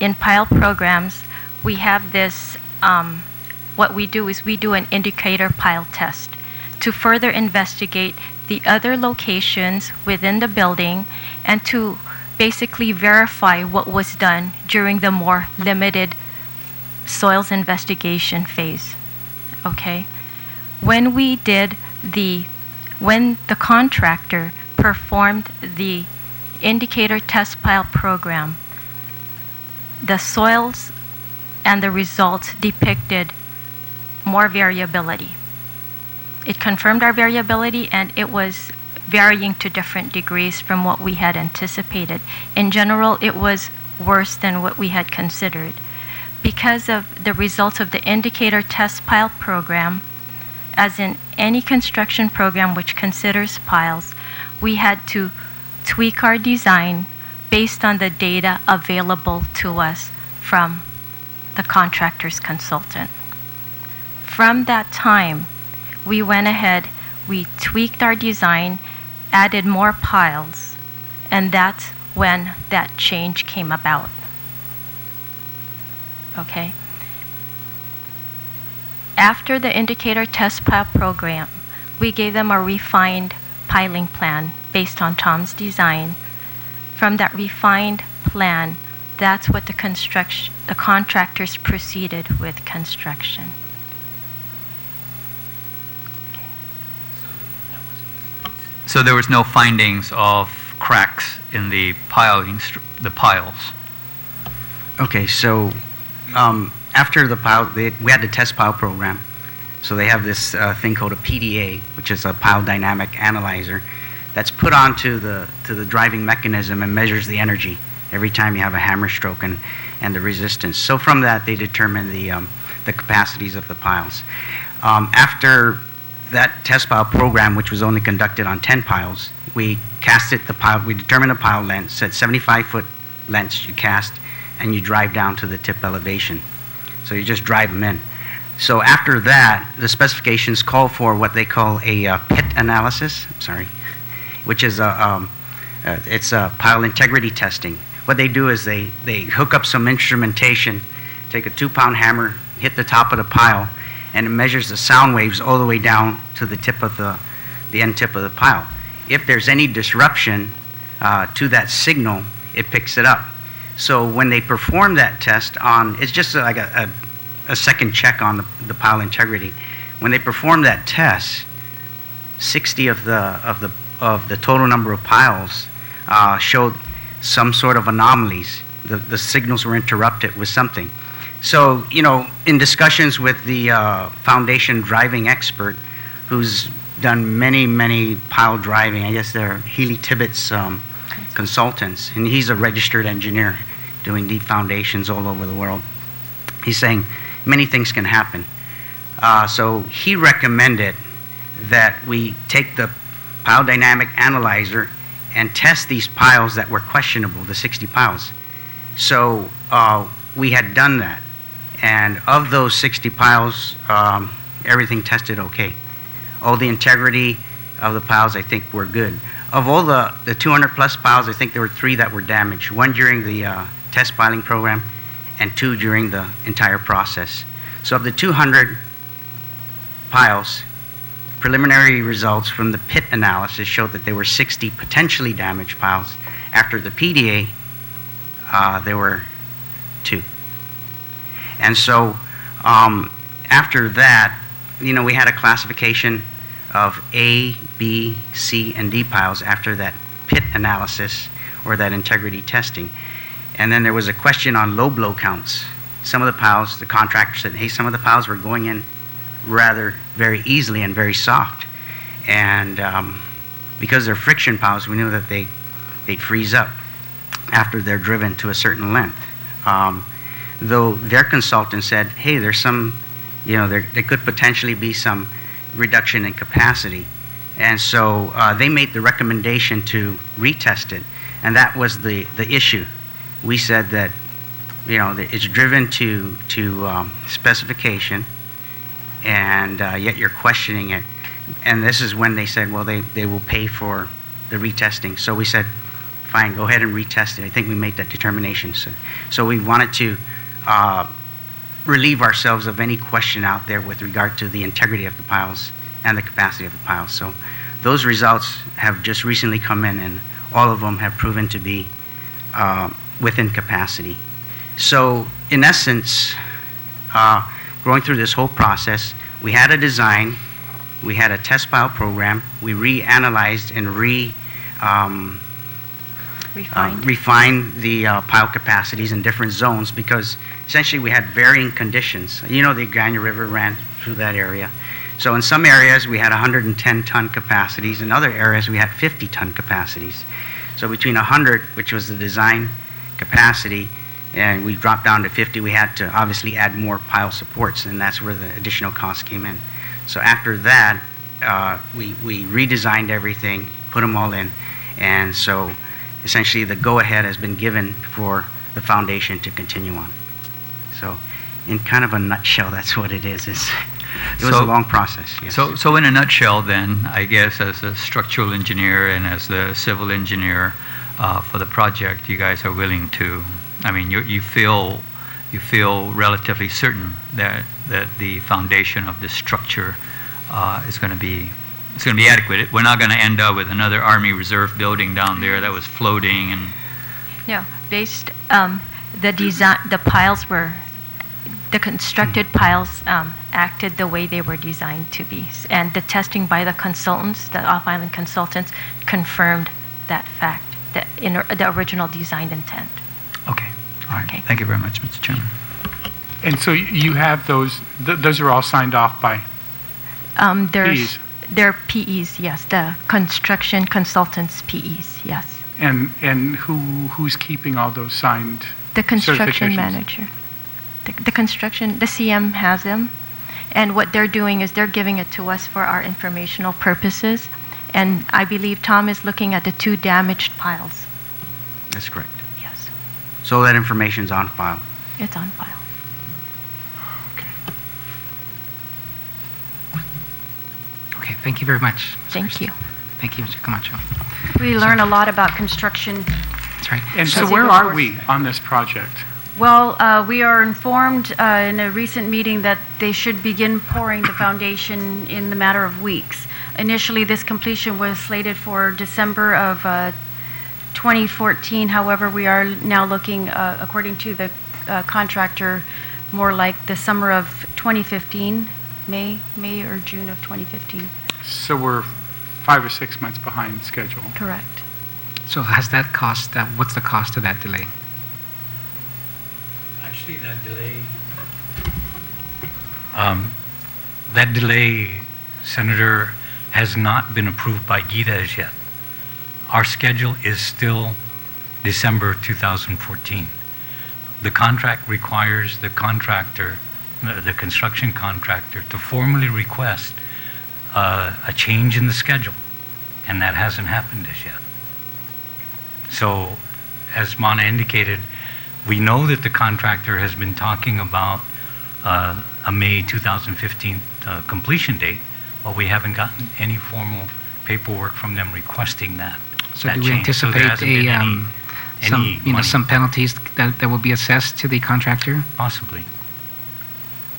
in pile programs, we have this, what we do is we do an indicator pile test to further investigate the other locations within the building and to basically verify what was done during the more limited soils investigation phase. Okay? When the contractor performed the indicator test pile program, the soils and the results depicted more variability. It confirmed our variability, and it was varying to different degrees from what we had anticipated. In general, it was worse than what we had considered. Because of the results of the indicator test pile program, as in any construction program which considers piles, we had to tweak our design based on the data available to us from the contractor's consultant. From that time, we went ahead, we tweaked our design, added more piles, and that's when that change came about. Okay? After the indicator test pile program, we gave them a refined piling plan based on Tom's design. From that refined plan, that's what the contractors proceeded with construction. So there was no findings of cracks in the piles. Okay, so after the pile, we had the test pile program. So they have this thing called a PDA, which is a pile dynamic analyzer, that's put onto the driving mechanism and measures the energy every time you have a hammer stroke and the resistance. So from that, they determine the capacities of the piles. After that test pile program, which was only conducted on 10 piles, we determined the pile length, at 75-foot lengths you cast, and you drive down to the tip elevation. So you just drive them in. So after that, the specifications call for what they call a pit analysis, which is it's a pile integrity testing. What they do is they hook up some instrumentation, take a 2-pound hammer, hit the top of the pile, and it measures the sound waves all the way down to the tip of the end tip of the pile. If there's any disruption to that signal, it picks it up. So when they perform that test it's just like a second check on the pile integrity. When they perform that test, 60 of the total number of piles showed some sort of anomalies. The signals were interrupted with something. So, in discussions with the foundation driving expert, who's done many pile driving, I guess they're Healy Tibbetts consultants, and he's a registered engineer doing deep foundations all over the world. He's saying many things can happen. So he recommended that we take the pile dynamic analyzer and test these piles that were questionable, the 60 piles. So we had done that. And of those 60 piles, everything tested okay. All the integrity of the piles, I think, were good. Of all the 200 plus piles, I think there were 3 that were damaged. 1 during the test piling program and 2 during the entire process. So of the 200 piles, preliminary results from the pit analysis showed that there were 60 potentially damaged piles. After the PDA, there were 2. And so after that, we had a classification of A, B, C, and D piles after that pit analysis or that integrity testing. And then there was a question on low blow counts. Some of the piles, the contractor said, hey, some of the piles were going in rather very easily and very soft. And because they're friction piles, we knew that they'd freeze up after they're driven to a certain length. Though their consultant said, hey, there's some, there could potentially be some reduction in capacity. And so they made the recommendation to retest it, and that was the issue. We said that, that it's driven to specification, and yet you're questioning it. And this is when they said, well, they will pay for the retesting. So we said, fine, go ahead and retest it. I think we made that determination. So we wanted to relieve ourselves of any question out there with regard to the integrity of the piles and the capacity of the piles. So those results have just recently come in, and all of them have proven to be within capacity. So in essence, going through this whole process, we had a design, we had a test pile program, we reanalyzed and refined the pile capacities in different zones because essentially we had varying conditions. You know, the Agana River ran through that area. So in some areas we had 110-ton capacities, in other areas we had 50-ton capacities. So between 100, which was the design capacity, and we dropped down to 50, we had to obviously add more pile supports, and that's where the additional costs came in. So after that, we redesigned everything, put them all in, and so essentially the go-ahead has been given for the foundation to continue on. So in kind of a nutshell, that's what it is. It was a long process, yes. So in a nutshell then, I guess as a structural engineer and as the civil engineer for the project, you guys are willing to, I mean, you feel relatively certain that the foundation of this structure is going to be adequate. We're not going to end up with another Army Reserve building down there that was floating and. No, based the design, the piles were, the constructed piles acted the way they were designed to be, and the testing by the consultants, the off-island consultants, confirmed that fact, the original design intent. Okay. All right. Okay. Thank you very much, Mr. Chairman. And so you have those, those are all signed off by PEs? They're PEs, yes, the construction consultants PEs, yes. And who's keeping all those signed The construction certifications? manager. The construction, the CM has them, and what they're doing is they're giving it to us for our informational purposes, and I believe Tom is looking at the 2 damaged piles. That's correct. Yes, So that information's on file. it's on file. Okay, thank you very much. Thank you. Thank you, Mr. Camacho. We learn a lot about construction. That's right. And so As you where go are forward. we on this project? Well, we are informed in a recent meeting that they should begin pouring the foundation in the matter of weeks. Initially, this completion was slated for December of 2014. However, we are now looking, according to the contractor, more like the summer of 2015, May or June of 2015. So we're 5 or 6 months behind schedule. Correct. So has that cost, what's the cost of that delay? Actually, that delay, Senator, has not been approved by GITA as yet. Our schedule is still December 2014. The contract requires the contractor, the construction contractor, to formally request a change in the schedule, and that hasn't happened as yet. So, as Mana indicated, we know that the contractor has been talking about a May 2015 completion date, but we haven't gotten any formal paperwork from them requesting that. So that do we change. So there anticipate hasn't been any money. some penalties that will be assessed to the contractor? Possibly.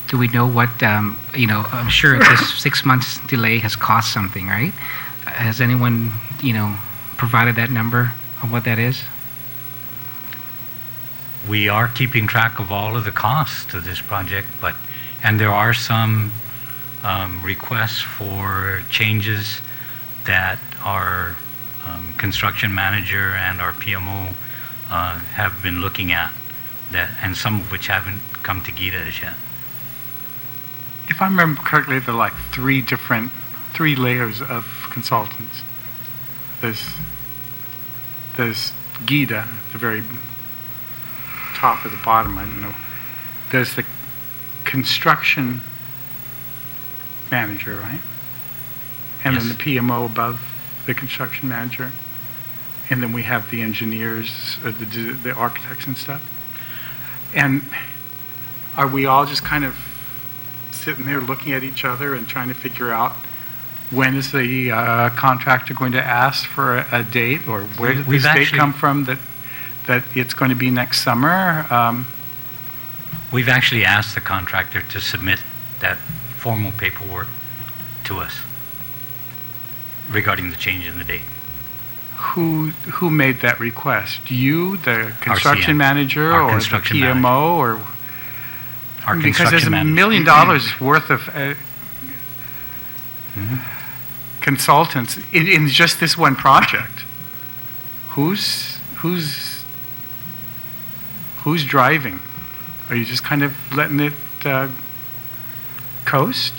Do we know what, I'm sure this 6 months delay has cost something, right? Has anyone, provided that number of what that is? We are keeping track of all of the costs of this project, and there are some requests for changes that our construction manager and our PMO have been looking at, and some of which haven't come to GITA as yet. If I remember correctly, there are like 3 layers of consultants. There's GITA, the very top of the bottom, I don't know. There's the construction manager, right? And Yes. then the PMO above the construction manager. And then we have the engineers, the architects and stuff. And are we all just kind of sitting there looking at each other and trying to figure out when is the contractor going to ask for a date, or where did We've this date actually- come from that it's going to be next summer? We've actually asked the contractor to submit that formal paperwork to us regarding the change in the date. Who made that request? You, the construction CM, manager, our or the construction PMO, or our Because there's construction $1 million worth of consultants in just this one project. Who's driving? Are you just kind of letting it coast?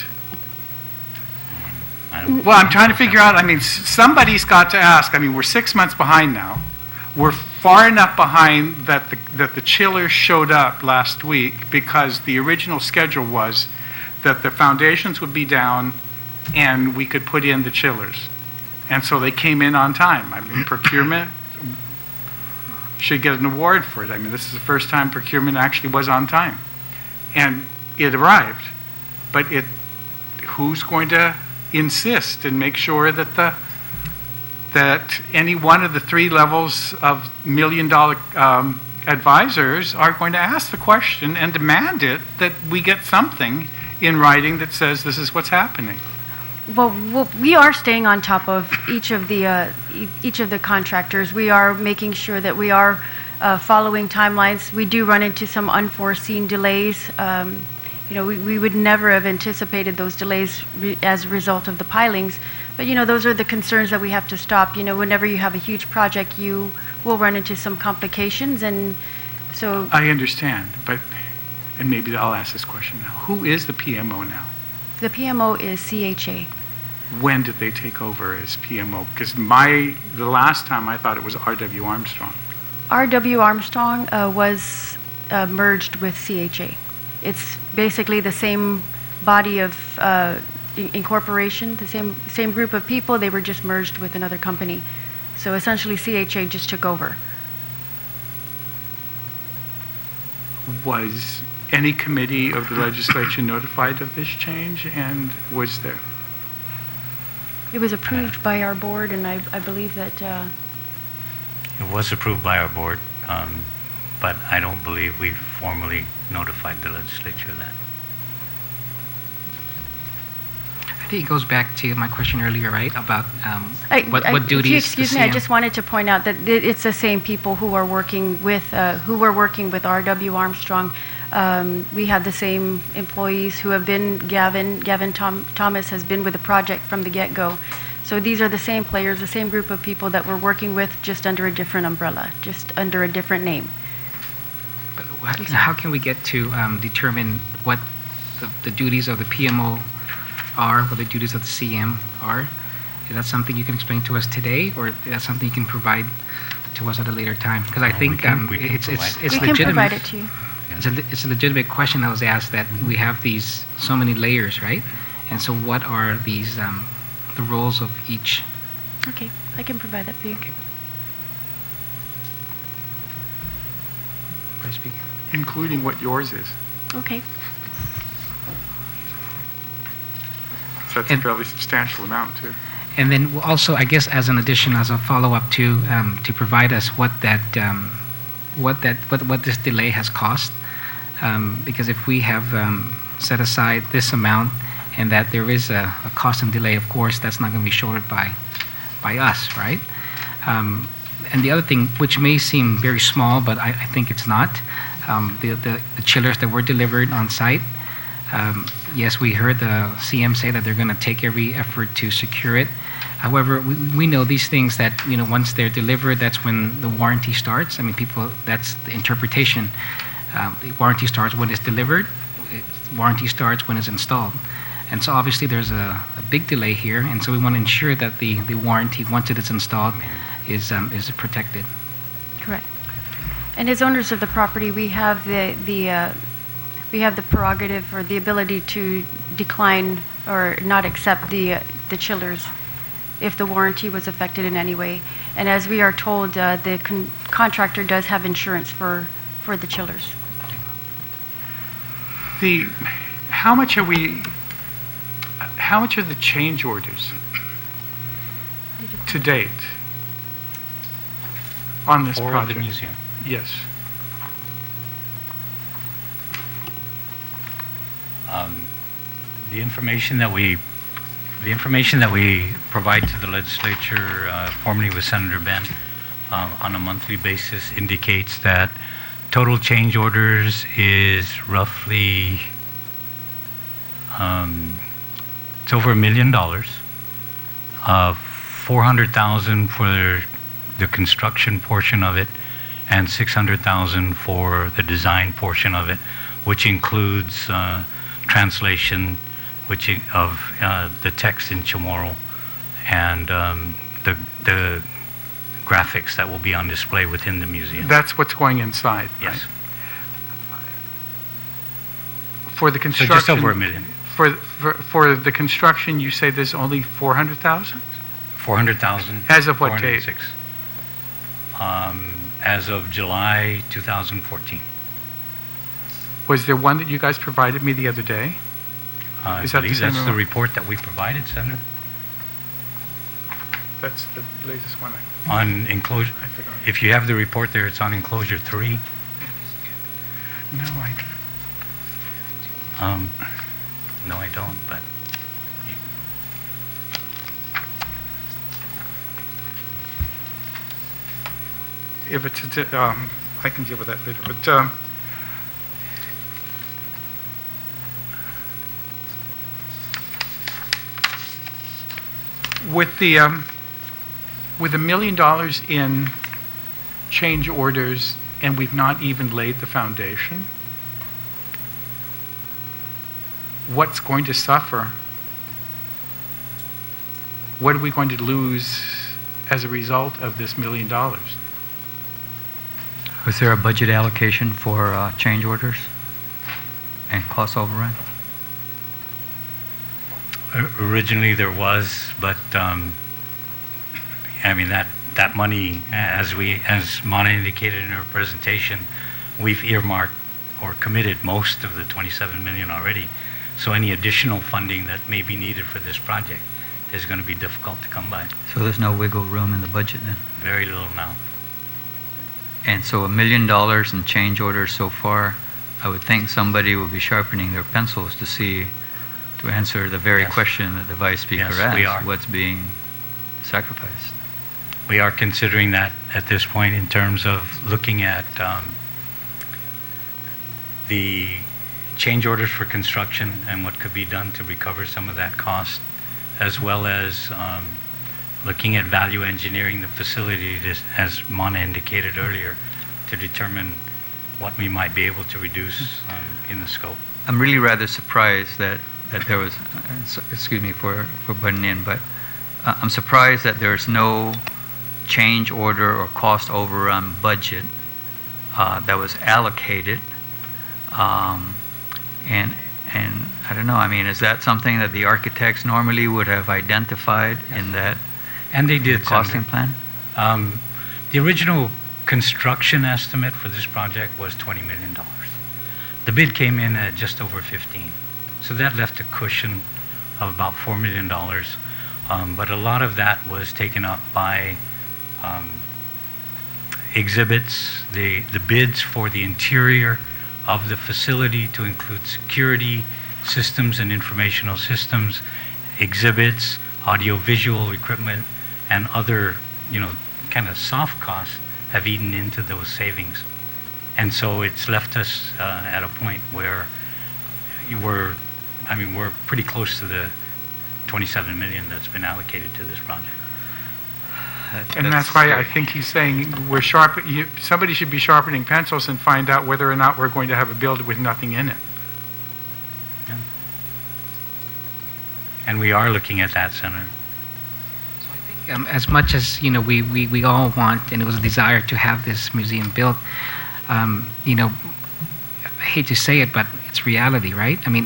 Well, I'm trying to figure out, I mean, somebody's got to ask. I mean, we're 6 months behind now. We're far enough behind that the chillers showed up last week because the original schedule was that the foundations would be down and we could put in the chillers. And so they came in on time. I mean, procurement should get an award for it. I mean, this is the first time procurement actually was on time. And it arrived. But who's going to insist and make sure that that any one of the 3 levels of $1 million advisors are going to ask the question and demand it, that we get something in writing that says this is what's happening? Well, we are staying on top of each of the contractors. We are making sure that we are following timelines. We do run into some unforeseen delays. We would never have anticipated those delays as a result of the pilings. But, those are the concerns that we have to stop. Whenever you have a huge project, you will run into some complications. And so I understand, and maybe I'll ask this question now. Who is the PMO now? the PMO is CHA. When did they take over as PMO? Because the last time I thought it was R.W. Armstrong. R.W. Armstrong was merged with CHA. It's basically the same body of incorporation, the same group of people. They were just merged with another company. So essentially CHA just took over. Was any committee of the legislature notified of this change, and was there? It was approved by our board, and I believe that... It was approved by our board, but I don't believe we formally notified the legislature of that. I think it goes back to my question earlier, right, about what duties. If you excuse me, I just wanted to point out that it's the same people who are working with R.W. Armstrong. We have the same employees who have been. Gavin Thomas has been with the project from the get-go. So these are the same players, the same group of people that we're working with, just under a different umbrella, just under a different name. But how can we get to determine what the duties of the PMO are, what the duties of the CM are? Is that something you can explain to us today, or is that something you can provide to us at a later time? Because I think it's legitimate. We can provide it to you. It's a legitimate question that was asked, that we have these so many layers, right? And so what are these the roles of each? Okay, I can provide that for you. Okay. Vice Speaker. Including what yours is. Okay. So that's a fairly substantial amount, too. And then also, I guess, as an addition, as a follow-up to provide us what this delay has cost, because if we have set aside this amount and that there is a cost and delay, of course, that's not going to be shouldered by us, right? And the other thing, which may seem very small, but I think it's not, the chillers that were delivered on site. Yes, we heard the CM say that they're going to take every effort to secure it. However, we know these things that, once they're delivered, that's when the warranty starts. I mean, that's the interpretation. The warranty starts when it's delivered. Warranty starts when it's installed. And so obviously there's a big delay here, and so we want to ensure that the warranty, once it is installed, is protected. Correct. And as owners of the property, we have the prerogative or the ability to decline or not accept the chillers if the warranty was affected in any way. And as we are told, the contractor does have insurance for the chillers. How much are the change orders to date on this For project? the museum. Yes. The information that we provide to the legislature, formerly with Senator Ben, on a monthly basis, indicates that total change orders is roughly, it's over $1 million. 400,000 for the construction portion of it, and 600,000 for the design portion of it, which includes translation, of the text in Chamorro, and the graphics that will be on display within the museum. That's what's going inside, right? Yes. For the So construction... just over $1 million. For the construction, you say there's only 400,000? 400,000. As of what date? 406. As of July 2014. Was there one that you guys provided me the other day? I Is that the believe same that's the amount? report that we provided, Senator. That's the latest one. On enclosure, I forgot. if you have the report there, it's on enclosure 3. No, No, I don't, but if it's, I can deal with that later, but, with the $1 million in change orders, and we've not even laid the foundation, what's going to suffer? What are we going to lose as a result of this $1 million? Was there a budget allocation for change orders and cost overrun? originally there was, but I mean that money, as Mona indicated in her presentation, we've earmarked or committed most of the 27 million already. So any additional funding that may be needed for this project is going to be difficult to come by. So there's no wiggle room in the budget then? Very little now. And so $1 million in change orders so far, I would think somebody would be sharpening their pencils to answer the very Yes. question that the Vice Speaker Yes, asked. we are. What's being sacrificed? We are considering that at this point in terms of looking at the change orders for construction and what could be done to recover some of that cost, as well as looking at value engineering the facility, as Mona indicated earlier, to determine what we might be able to reduce in the scope. I'm really rather surprised that there was, excuse me for butting in, but I'm surprised that there's no change order or cost overrun budget that was allocated. And I don't know, I mean, is that something that the architects normally would have identified in that And they did. costing Senator. plan? The original construction estimate for this project was $20 million. The bid came in at just over 15. So that left a cushion of about $4 million. But a lot of that was taken up by exhibits, the bids for the interior of the facility to include security systems and informational systems, exhibits, audiovisual equipment, and other, kind of soft costs have eaten into those savings. And so it's left us at a point where we're pretty close to the 27 million that's been allocated to this project. And that's why I think he's saying somebody should be sharpening pencils and find out whether or not we're going to have a building with nothing in it. Yeah. And we are looking at that, Senator. As much as we all want, and it was a desire to have this museum built, I hate to say it, but it's reality, right? I mean,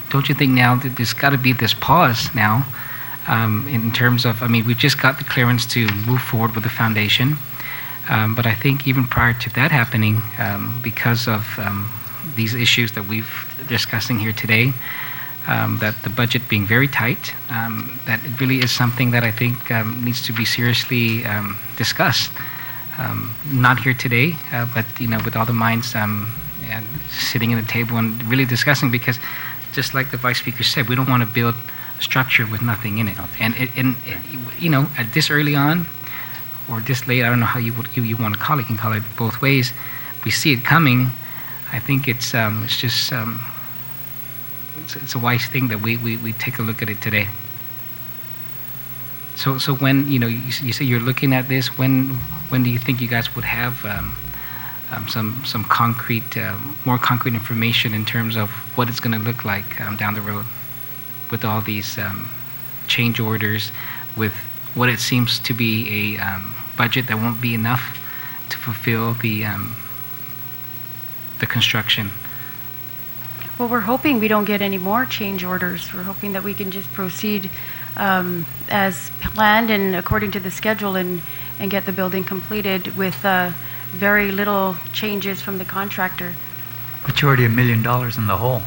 don't you think now that there's got to be this pause now, in terms of, we've just got the clearance to move forward with the foundation, but I think even prior to that happening, because of these issues that we've discussing here today, that the budget being very tight, that it really is something that I think needs to be seriously discussed. Not here today, but with all the minds and sitting at the table and really discussing, because just like the Vice Speaker said, we don't want to build a structure with nothing in it. And at this early on, or this late, I don't know how you want to call it. You can call it both ways. we see it coming, I think it's just it's a wise thing that we take a look at it today. So when you say you're looking at this, when do you think you guys would have some concrete, more concrete information in terms of what it's going to look like down the road with all these change orders, with what it seems to be a budget that won't be enough to fulfill the construction? Well, we're hoping we don't get any more change orders. We're hoping that we can just proceed as planned and according to the schedule and get the building completed with very little changes from the contractor. But you're already $1 million in the hole.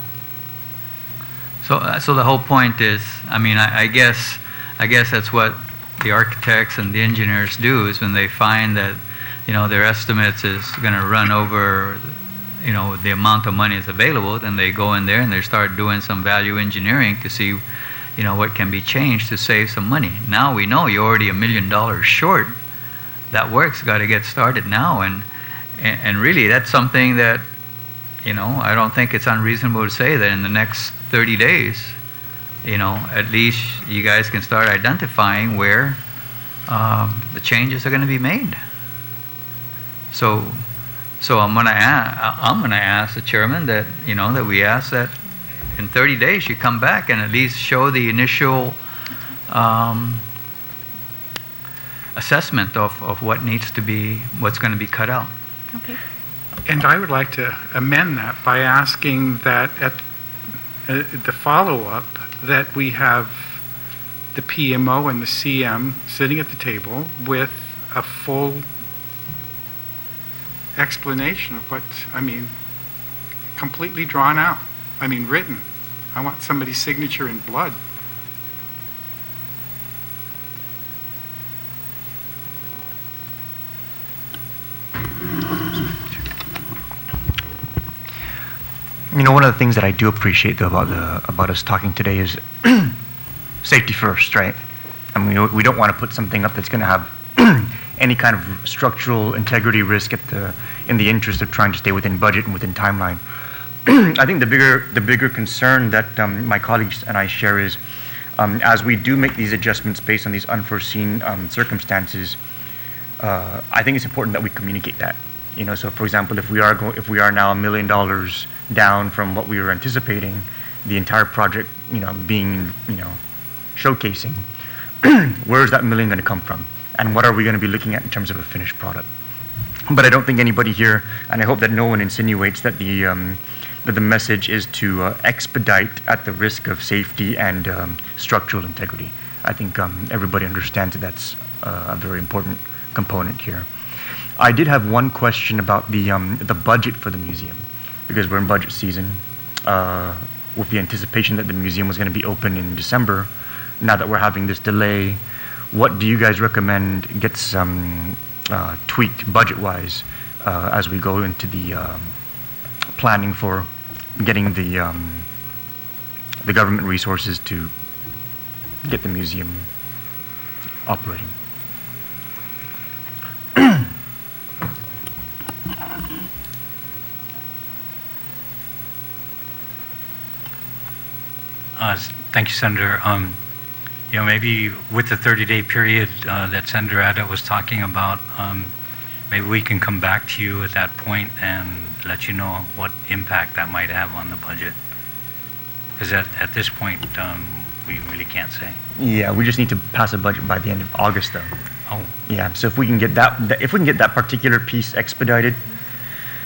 So the whole point is, I mean, I guess that's what the architects and the engineers do, is when they find that, their estimates is going to run over, the amount of money is available, then they go in there and they start doing some value engineering to see, what can be changed to save some money. Now we know you're already $1 million short. That work's got to get started now, and really that's something that, I don't think it's unreasonable to say that in the next 30 days, at least you guys can start identifying where the changes are going to be made. So I'm going to ask the chairman that that we ask that in 30 days you come back and at least show the initial assessment of what needs to be, what's going to be cut out. Okay. And I would like to amend that by asking that at the follow-up that we have the PMO and the CM sitting at the table with a full explanation of what, completely drawn out. Written. I want somebody's signature in blood. One of the things that I do appreciate though about us talking today is safety first, right? We don't want to put something up that's going to have any kind of structural integrity risk in the interest of trying to stay within budget and within timeline. I think the bigger concern that my colleagues and I share is, as we do make these adjustments based on these unforeseen circumstances, I think it's important that we communicate that. So for example, if we are now $1 million down from what we were anticipating, the entire project, being, showcasing, where is that $1 million going to come from, and what are we going to be looking at in terms of a finished product? But I don't think anybody here, and I hope that no one insinuates that the message is to expedite at the risk of safety and structural integrity. I think everybody understands that that's a very important component here. I did have one question about the budget for the museum, because we're in budget season, with the anticipation that the museum was going to be open in December. Now that we're having this delay, what do you guys recommend gets tweaked budget-wise as we go into the planning for getting the government resources to get the museum operating? Thank you, Senator. Maybe with the 30-day period that Senator Ada was talking about, maybe we can come back to you at that point and let you know what impact that might have on the budget. Because at this point, we really can't say. Yeah, we just need to pass a budget by the end of August, though. Oh. Yeah, so if we can get that particular piece expedited,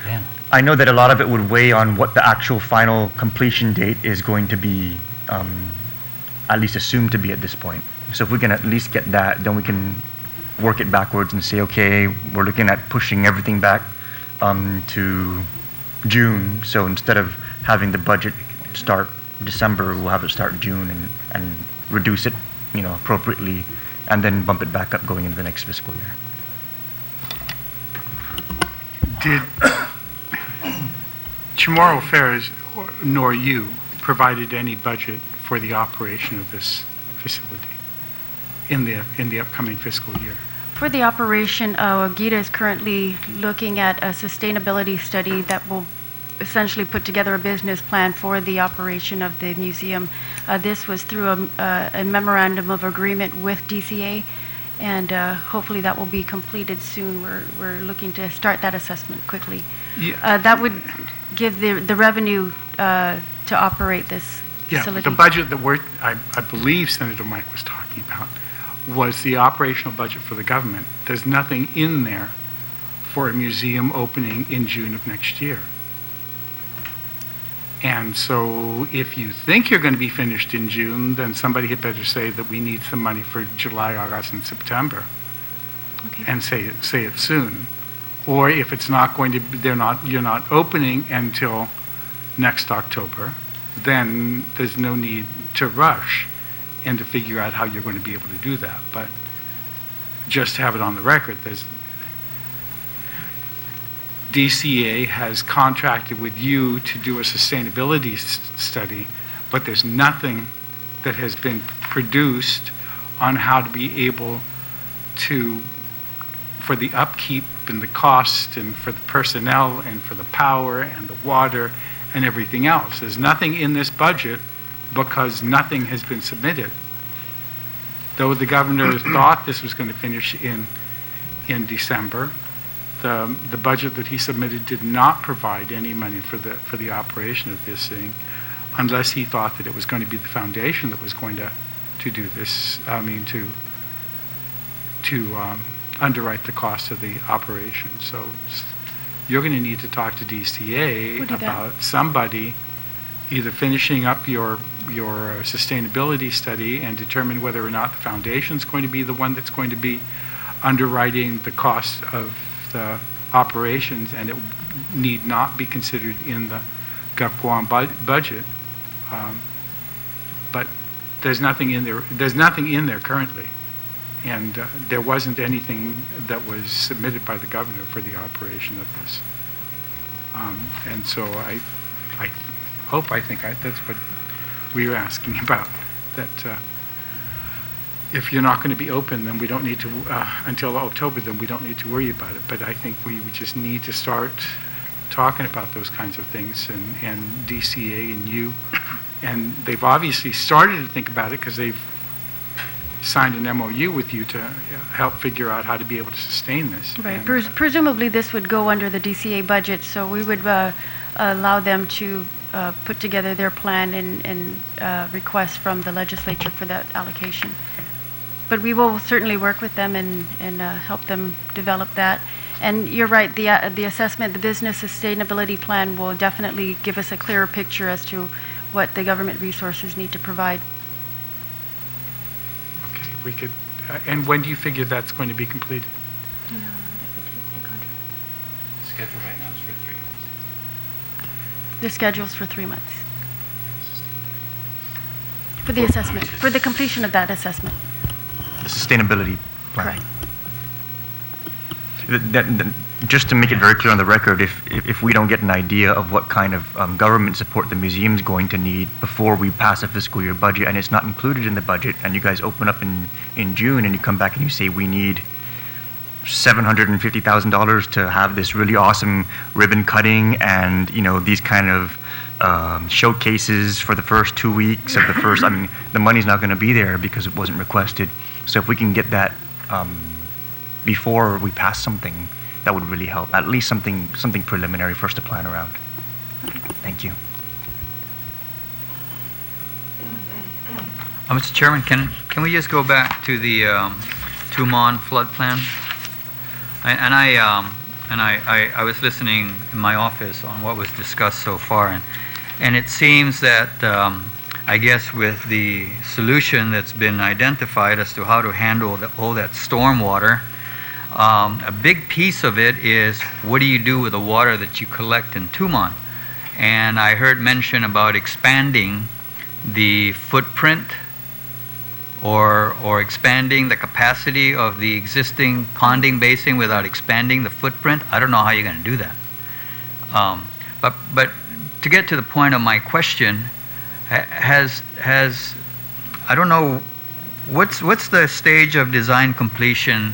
Yeah. I know that a lot of it would weigh on what the actual final completion date is going to be, at least assumed to be at this point. So if we can at least get that, then we can work it backwards and say, okay, we're looking at pushing everything back to June. So instead of having the budget start December, we'll have it start June and reduce it, appropriately, and then bump it back up going into the next fiscal year. Did Chamorro Affairs nor you provided any budget for the operation of this facility in the upcoming fiscal year? For the operation, Gita is currently looking at a sustainability study that will essentially put together a business plan for the operation of the museum. This was through a memorandum of agreement with DCA, and hopefully that will be completed soon. We're looking to start that assessment quickly. Yeah. That would give the revenue to operate this facility. The budget that I believe Senator Mike was talking about was the operational budget for the government. There's nothing in there for a museum opening in June of next year. And so if you think you're going to be finished in June, then somebody had better say that we need some money for July, August, and September. Okay. And say it soon. Or if it's not going to, you're not opening until next October, then there's no need to rush and to figure out how you're going to be able to do that. But just to have it on the record, DCA has contracted with you to do a sustainability study, but there's nothing that has been produced on how to be able to, for the upkeep and the cost and for the personnel and for the power and the water and everything else. There's nothing in this budget because nothing has been submitted. Though the governor thought this was going to finish in December, the budget that he submitted did not provide any money for the operation of this thing, unless he thought that it was going to be the foundation that was going to do this. I mean, to underwrite the cost of the operation. So you're going to need to talk to DCA about somebody either finishing up your sustainability study and determine whether or not the foundation is going to be the one that's going to be underwriting the cost of the operations, and it need not be considered in the GovGuam budget. But there's nothing in there. There's nothing in there currently, and there wasn't anything that was submitted by the governor for the operation of this. And so I think that's what we were asking about. That if you're not going to be open, then we don't need to until October. Then we don't need to worry about it. But I think we just need to start talking about those kinds of things, and DCA and you, and they've obviously started to think about it because they've signed an MOU with you to help figure out how to be able to sustain this. Right. And, presumably this would go under the DCA budget, so we would allow them to put together their plan and request from the legislature for that allocation. But we will certainly work with them and help them develop that. And you're right, the assessment, the business sustainability plan will definitely give us a clearer picture as to what the government resources need to provide. okay, we could. And when do you figure that's going to be completed? The schedule right now is for 3 months. The schedule's for 3 months. For the assessment, for the completion of that assessment. The sustainability plan. Correct. Just to make it very clear on the record, if we don't get an idea of what kind of government support the museum's going to need before we pass a fiscal year budget, and it's not included in the budget, and you guys open up in June and you come back and you say we need $750,000 to have this really awesome ribbon cutting and these kind of showcases for the first 2 weeks of the first, I mean, the money's not going to be there because it wasn't requested. So if we can get that before we pass something, that would really help. At least something preliminary for us to plan around. Thank you. Mr. Chairman, can we just go back to the Tumon flood plan? I was listening in my office on what was discussed so far, and it seems that I guess with the solution that's been identified as to how to handle all that storm water, a big piece of it is what do you do with the water that you collect in Tumon? And I heard mention about expanding the footprint or expanding the capacity of the existing ponding basin without expanding the footprint. I don't know how you're going to do that. But to get to the point of my question, has I don't know what's the stage of design completion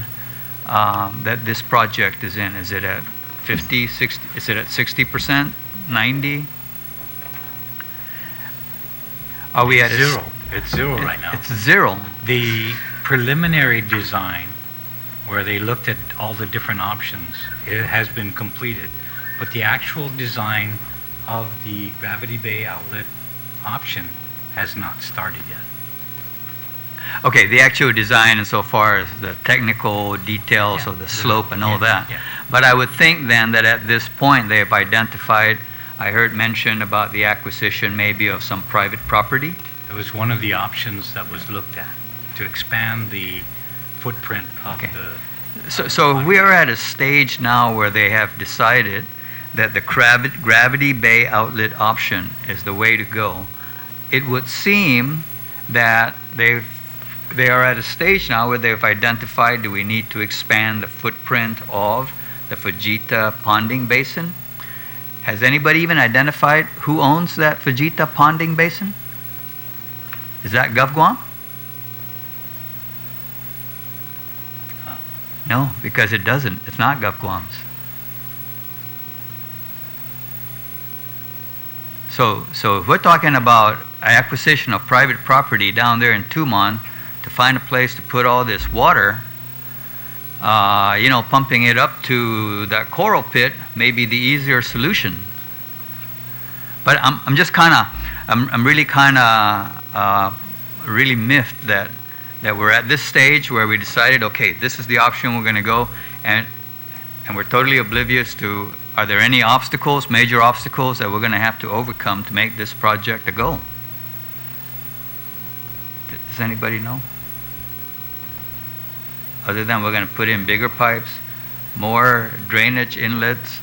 that this project is in? Is it at 50, 60, is it at 60%, 90? Are we at Zero. It's zero right now. It's zero. The preliminary design, where they looked at all the different options, it has been completed. But the actual design of the Gravity Bay outlet option has not started yet. Okay, the actual design and so far as the technical details of the slope and all that. Yeah. But I would think then that at this point they have identified, I heard mention about the acquisition maybe of some private property. It was one of the options that was looked at to expand the footprint of Okay. the. So we are at a stage now where they have decided that the Gravity Bay outlet option is the way to go. It would seem that they are at a stage now where they've identified, do we need to expand the footprint of the Fujita ponding basin? Has anybody even identified who owns that Fujita ponding basin? Is that GovGuam? No, because it doesn't. It's not GovGuam's. So if we're talking about acquisition of private property down there in Tumon to find a place to put all this water, pumping it up to that coral pit may be the easier solution. But I'm just kind of, I'm really kind of really miffed that we're at this stage where we decided, okay, this is the option we're going to go, and we're totally oblivious to, are there any obstacles, major obstacles that we're going to have to overcome to make this project a go? Does anybody know? Other than we're going to put in bigger pipes, more drainage inlets,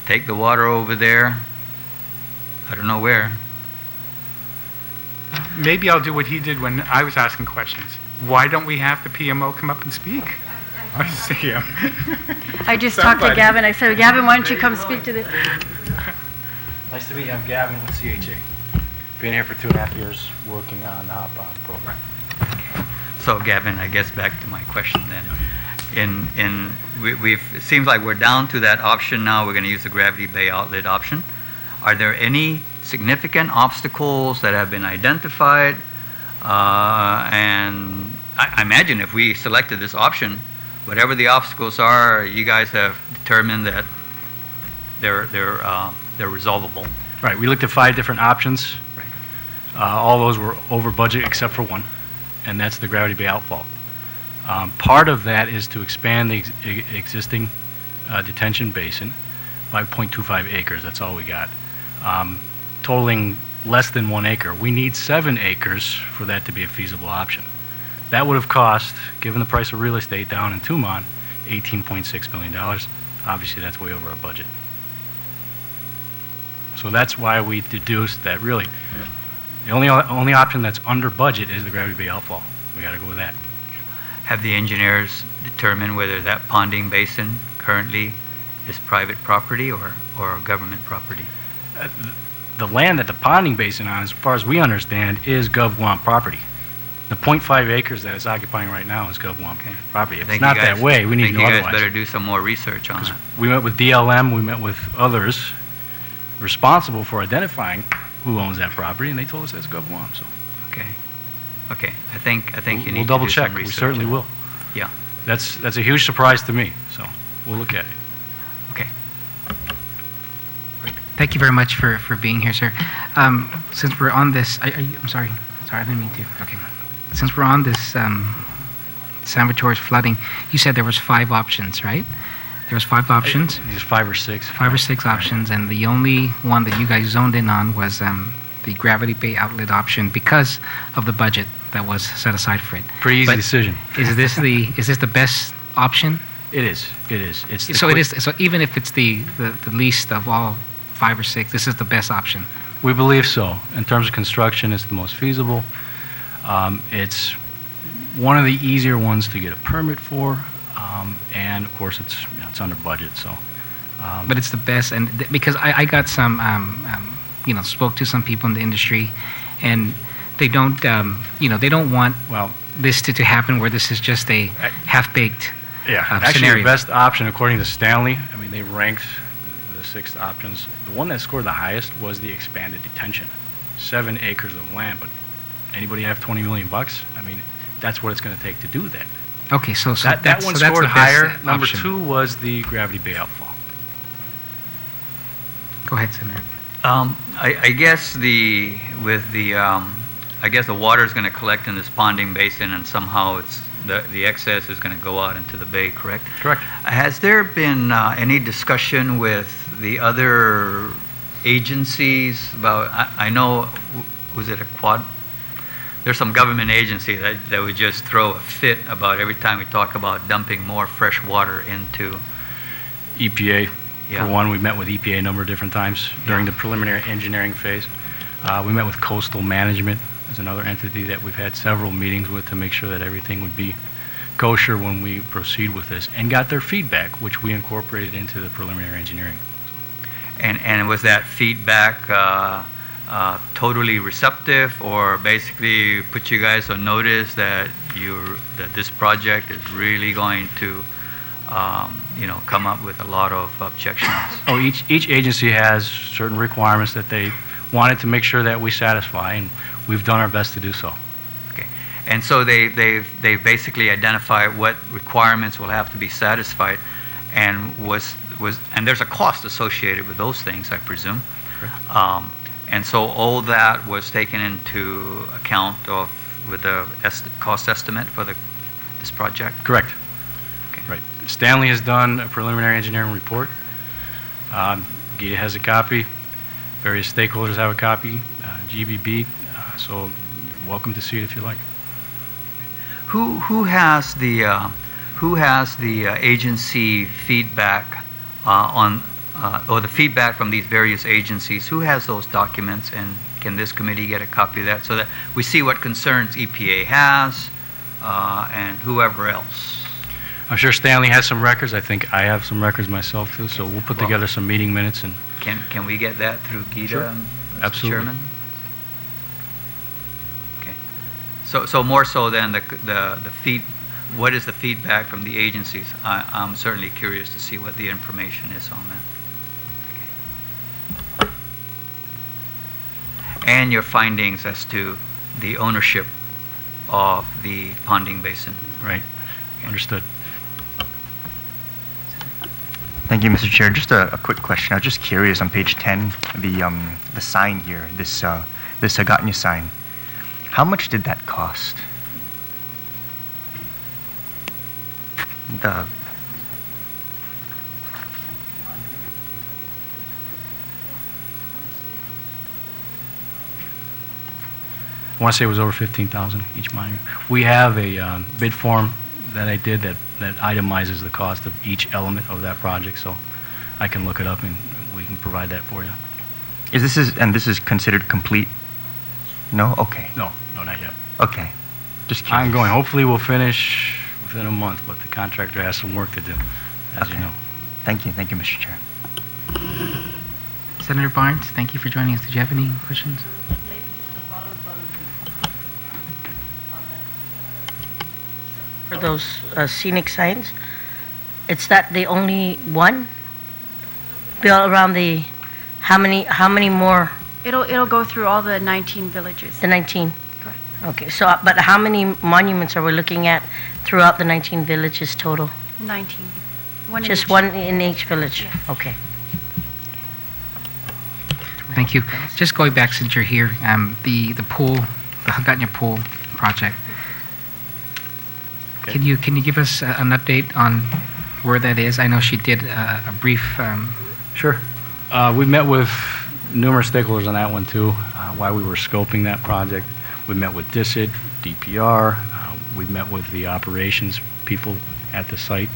take the water over there, I don't know where. Maybe I'll do what he did when I was asking questions. Why don't we have the PMO come up and speak? I see him. I just talked to Somebody. Gavin. I said, Gavin, why don't you come speak to this? Nice to meet you. I'm Gavin with CHA. Been here for 2.5 years working on the Hot Bond program. So Gavin, I guess back to my question then. It seems like we're down to that option now. We're going to use the Gravity Bay outlet option. Are there any significant obstacles that have been identified? And I imagine if we selected this option, whatever the obstacles are, you guys have determined that they're resolvable. Right. We looked at 5 different options. Right. All those were over budget except for one, and that's the Gravity Bay outfall. Part of that is to expand the existing detention basin by 0.25 acres. That's all we got. Totaling less than 1 acre. We need 7 acres for that to be a feasible option. That would have cost, given the price of real estate down in Tumon, $18.6 million. Obviously, that's way over our budget. So that's why we deduced that really the only option that's under budget is the Gravity Bay outfall. We got to go with that. Have the engineers determined whether that ponding basin currently is private property or government property? The land that the ponding basin on, as far as we understand, is GovGuam property. The 0.5 acres that it's occupying right now is GovGuam property. If it's not that way, we need to know otherwise. You guys better do some more research on that. We met with DLM, we met with others responsible for identifying who owns that property, and they told us that's GovGuam. So Okay. I think you need we'll double to do check. some research. We certainly will. Yeah. That's a huge surprise to me. So we'll look at it. Okay. Thank you very much for being here, sir. Since we're on this, I'm sorry, I didn't mean to. Okay. Since we're on this San Victoria's flooding, you said there was 5 options, right? There was 5 options. There's 5 or 6. 5 or 6 options, and the only one that you guys zoned in on was the Gravity Bay outlet option because of the budget that was set aside for it. Pretty easy But decision. Is this the best option? It is. It's the So it is. So even if it's the least of all 5 or 6, this is the best option. We believe so. In terms of construction, it's the most feasible. It's one of the easier ones to get a permit for, and of course, it's under budget. So, But it's the best, and because I got some, spoke to some people in the industry, and they don't, they don't want this to happen where this is just a half-baked Yeah, actually, scenario. the best option, according to Stanley, I mean, they ranked the 6 options. The one that scored the highest was the expanded detention. 7 acres of land, but anybody have 20 million bucks? I mean, that's what it's going to take to do that. Okay, so That that's one so that's scored the best higher. Number option. 2 was the gravity bay outfall. Go ahead, Senator. I guess the water is going to collect in this ponding basin, and somehow the excess is going to go out into the bay. Correct. Correct. Has there been any discussion with the other agencies about? I know, was it a quad? There's some government agency that would just throw a fit about every time we talk about dumping more fresh water into. EPA, Yeah. for one, we met with EPA a number of different times during the preliminary engineering phase. We met with Coastal Management as another entity that we've had several meetings with to make sure that everything would be kosher when we proceed with this, and got their feedback, which we incorporated into the preliminary engineering. And was that feedback totally receptive, or basically put you guys on notice that this project is really going to come up with a lot of objections? Oh, each agency has certain requirements that they wanted to make sure that we satisfy, and we've done our best to do so. Okay, and so they've basically identified what requirements will have to be satisfied, and and there's a cost associated with those things, I presume. And so all that was taken into account with the cost estimate for this project? Correct. Okay. Right. Stanley has done a preliminary engineering report. GETA has a copy. Various stakeholders have a copy. GBB. So you're welcome to see it if you like. Who has the agency feedback or the feedback from these various agencies? Who has those documents, and can this committee get a copy of that so that we see what concerns EPA has and whoever else? I'm sure Stanley has some records. I think I have some records myself too. So we'll put together some meeting minutes and. Can we get that through GETA, Sure. Mr. Absolutely. Chairman? Okay. So more so than the what is the feedback from the agencies? I'm certainly curious to see what the information is on that. Okay. And your findings as to the ownership of the ponding basin. Right. Understood. Thank you, Mr. Chair. Just a quick question. I was just curious on page 10, the sign here, this Agatna sign. How much did that cost? The I want to say it was over 15,000 each monument. We have a bid form that I did that itemizes the cost of each element of that project, so I can look it up and we can provide that for you. this is considered complete? No? Okay. No, not yet. Okay. Just curious. Ongoing. Hopefully we'll finish within a month, but the contractor has some work to do, as you Okay. know. Thank you, Mr. Chair. Senator Barnes, thank you for joining us. Did you have any questions? For those scenic signs, it's that the only one? Built around the, how many more, It'll go through all the 19 villages. the 19? Correct. Okay, so, but how many monuments are we looking at throughout the 19 villages total? 19. One in Just each. one in each village? Yes. Okay. Thank you. Just going back since you're here, the pool, the Agatna pool project. Okay. Can you give us an update on where that is? I know she did a brief. Sure. We met with numerous stakeholders on that one too, while we were scoping that project. We met with DISIT, DPR, we met with the operations people at the site,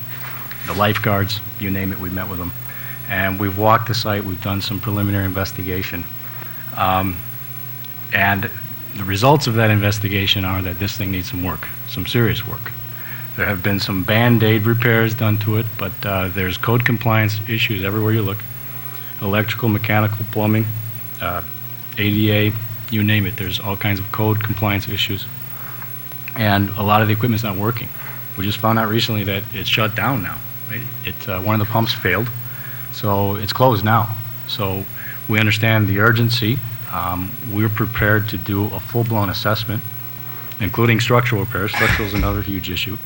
the lifeguards, you name it, we met with them. And we've walked the site, we've done some preliminary investigation. And the results of that investigation are that this thing needs some work, some serious work. There have been some Band-Aid repairs done to it, but there's code compliance issues everywhere you look. Electrical, mechanical, plumbing, ADA, you name it. There's all kinds of code compliance issues. And a lot of the equipment's not working. We just found out recently that it's shut down now. Right? One of the pumps failed, so it's closed now. So we understand the urgency. We're prepared to do a full-blown assessment, including structural repairs. Structural is another huge issue.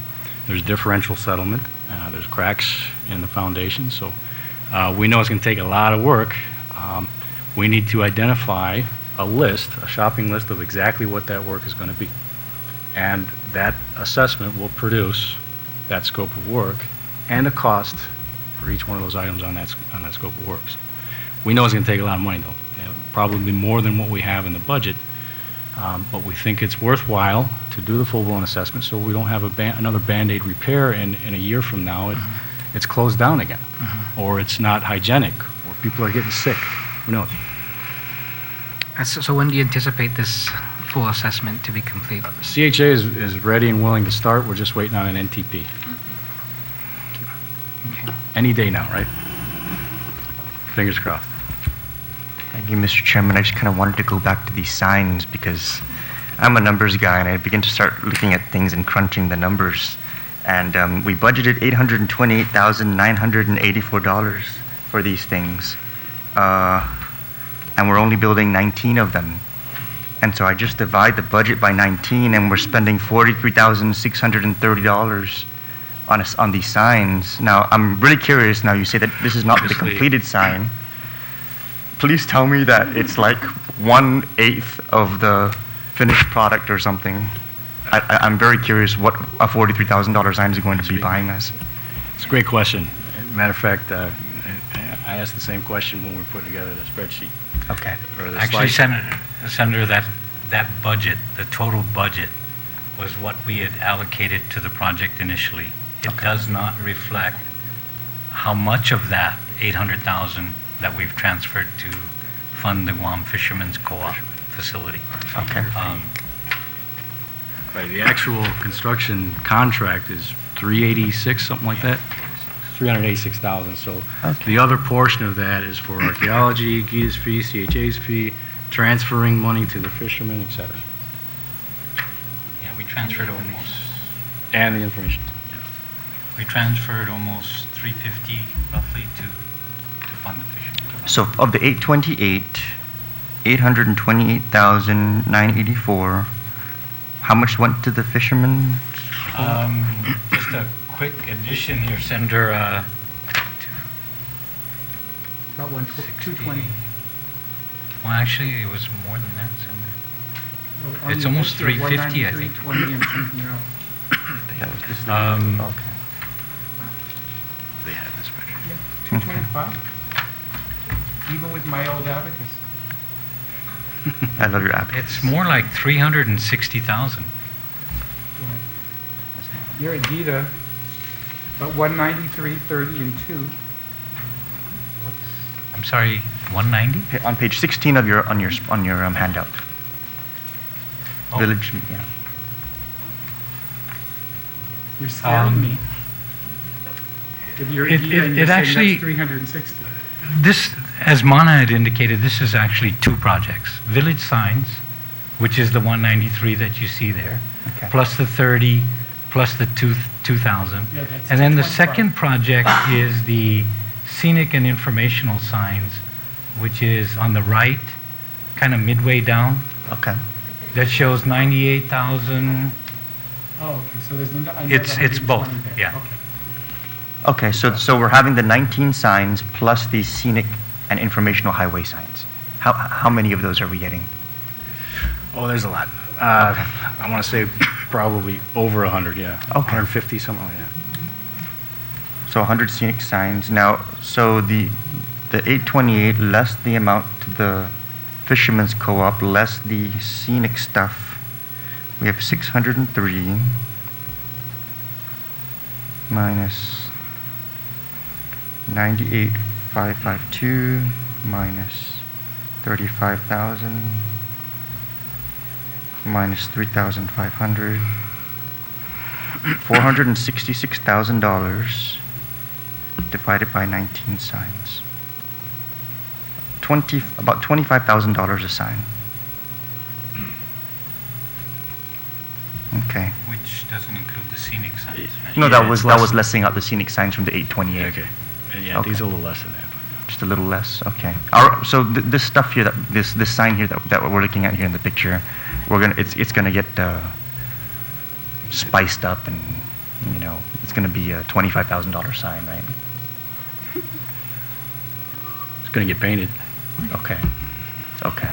There's differential settlement. There's cracks in the foundation. So we know it's going to take a lot of work. We need to identify a shopping list of exactly what that work is going to be. And that assessment will produce that scope of work and a cost for each one of those items on that scope of works. We know it's going to take a lot of money, though. Probably more than what we have in the budget, but we think it's worthwhile to do the full-blown assessment so we don't have another Band-Aid repair in a year from now. It's closed down again, or it's not hygienic, or people are getting sick. Who knows? So when do you anticipate this full assessment to be complete? CHA is ready and willing to start. We're just waiting on an NTP. Okay. Any day now, right? Fingers crossed. Thank you, Mr. Chairman. I just kind of wanted to go back to these signs because I'm a numbers guy and I begin to start looking at things and crunching the numbers. And we budgeted $828,984 for these things. And we're only building 19 of them. And so I just divide the budget by 19 and we're spending $43,630 on these signs. Now, I'm really curious. Now, you say that this is not the completed sign. Please tell me that it's like 1/8 of the finished product or something. I'm very curious what a $43,000 sign is going to be buying us. It's a great question. Matter of fact, I asked the same question when we were putting together the spreadsheet. Okay. Actually, Senator, that budget, the total budget, was what we had allocated to the project initially. It does not reflect how much of that $800,000 that we've transferred to fund the Guam Fishermen's Co-op facility. Okay. Right, the actual construction contract is 386, something like that. 386,000. So the other portion of that is for archaeology, GIDA's fee, CHA's fee, transferring money to the fishermen, etc. Yeah, we transferred almost. And the information. We transferred almost 350 roughly to fund the fishermen. So of the 828,984, how much went to the fishermen? Just a quick addition here, Senator. About 220. Well, actually, it was more than that, Senator. Well, It's almost 350, I think. 320 and something else. Okay. They had this spreadsheet. Yeah, 225. Even with my old abacus. I love your app. It's more like 360,000. You're at GIDA, but 193.30 and 2. I'm sorry, 190? Okay, on page 16 of your handout. Oh. Village, yeah. You're scaring me. If you're at GIDA and you're saying actually, that's 360. This, as Mana had indicated, this is actually two projects. Village signs, which is the 193 that you see there, plus the 30, plus the 2,000. Yeah, that's and then the 225. second project is the scenic and informational signs, which is on the right, kind of midway down. Okay. That shows 98,000. Oh, okay, so there's another It's both, 120 there. yeah. Okay. Okay, so we're having the 19 signs plus the scenic and informational highway signs. How many of those are we getting? Oh, there's a lot. I want to say probably over 100, yeah. Okay. 150, something like that. So 100 scenic signs. Now, so the 828 less the amount to the Fishermen's Co-op less the scenic stuff. We have 603 minus 98,552 minus 35,000 minus 3,500, $466,000 divided by 19 signs. About $25,000 a sign. Okay. Which doesn't include the scenic signs, right? No, Yeah, that it's was less- lessing out the scenic signs from the 828. Okay. And yeah, these Okay. are a little less than that. Just a little less. Okay. So this stuff here, this sign here that we're looking at here in the picture, it's gonna get spiced up, and it's gonna be a $25,000 sign, right? It's going to get painted. Okay. Okay.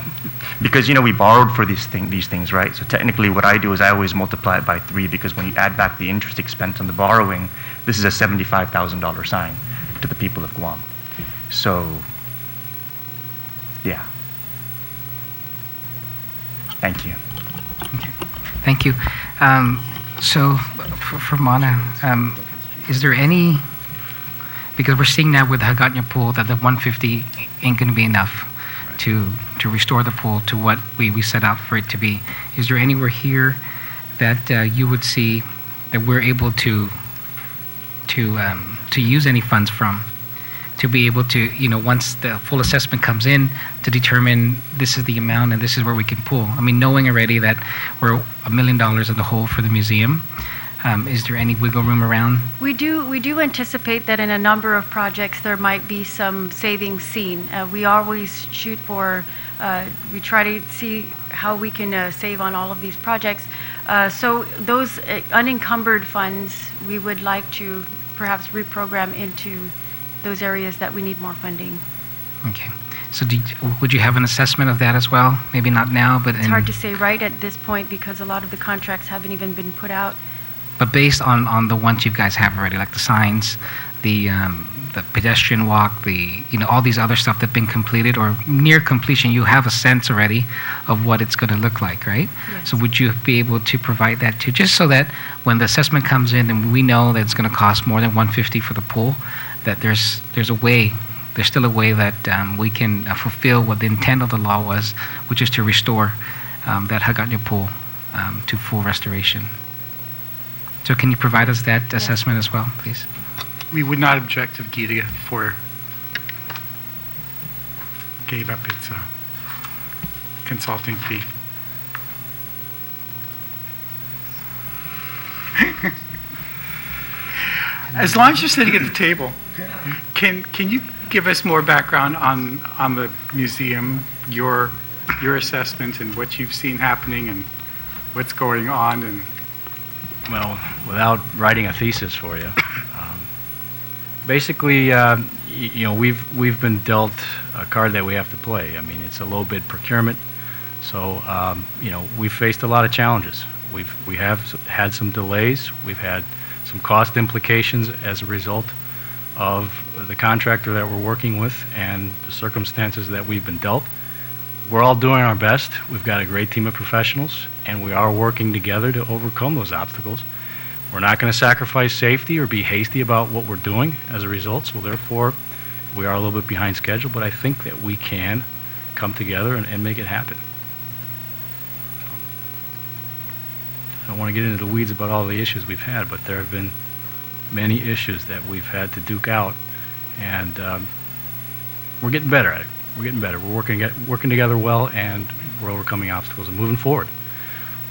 Because we borrowed for these things, right? So technically, what I do is I always multiply it by 3, because when you add back the interest expense on the borrowing, this is a $75,000 sign to the people of Guam. So, yeah. Thank you. Thank you. So, for Mana, is there any, because we're seeing now with Hagatnya Pool that the 150 ain't going to be enough to restore the pool to what we set out for it to be. Is there anywhere here that you would see that we're able to use any funds from, to be able to, once the full assessment comes in, to determine this is the amount and this is where we can pull? I mean, knowing already that we're $1 million in the hole for the museum, is there any wiggle room around? We do anticipate that in a number of projects there might be some savings seen. We always shoot for, we try to see how we can save on all of these projects. So those unencumbered funds, we would like to perhaps reprogram into those areas that we need more funding. Okay. So would you have an assessment of that as well? Maybe not now, but It's hard to say right at this point because a lot of the contracts haven't even been put out. But based on the ones you guys have already, like the signs, the pedestrian walk, all these other stuff that've been completed or near completion, you have a sense already of what it's going to look like, right? Yes. So would you be able to provide that too, just so that when the assessment comes in and we know that it's going to cost more than $150 for the pool, that there's still a way that we can fulfill what the intent of the law was, which is to restore that Hagatnya Pool to full restoration. So can you provide us that assessment as well, please? We would not object if Gita gave up its consulting fee. As long as you're sitting at the table, can you give us more background on the museum, your assessment and what you've seen happening and what's going on? And Well, without writing a thesis for you, basically, we've been dealt a card that we have to play. I mean, it's a low bid procurement, so we've faced a lot of challenges. We have had some delays. We've had some cost implications as a result of the contractor that we're working with and the circumstances that we've been dealt. We're all doing our best. We've got a great team of professionals, and we are working together to overcome those obstacles. We're not going to sacrifice safety or be hasty about what we're doing as a result, so therefore we are a little bit behind schedule, but I think that we can come together and make it happen. I don't want to get into the weeds about all the issues we've had, but there have been many issues that we've had to duke out, and we're getting better at it. We're getting better. We're working together well, and we're overcoming obstacles and moving forward.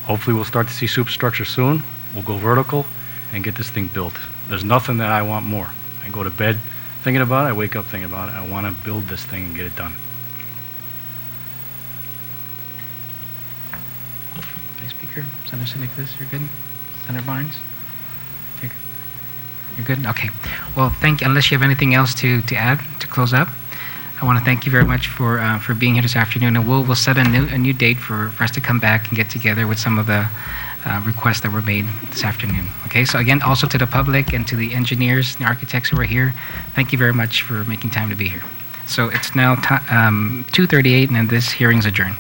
Hopefully we'll start to see superstructure soon. We'll go vertical and get this thing built. There's nothing that I want more. I go to bed thinking about it. I wake up thinking about it. I want to build this thing and get it done. Vice Speaker, Senator Nicholas, you're good? Senator Barnes? You're good? Okay. Well, unless you have anything else to add to close up, I want to thank you very much for being here this afternoon, and we'll set a new date for us to come back and get together with some of the requests that were made this afternoon. Okay, so again, also to the public and to the engineers and architects who are here, thank you very much for making time to be here. So it's now 2:38, and this hearing's adjourned.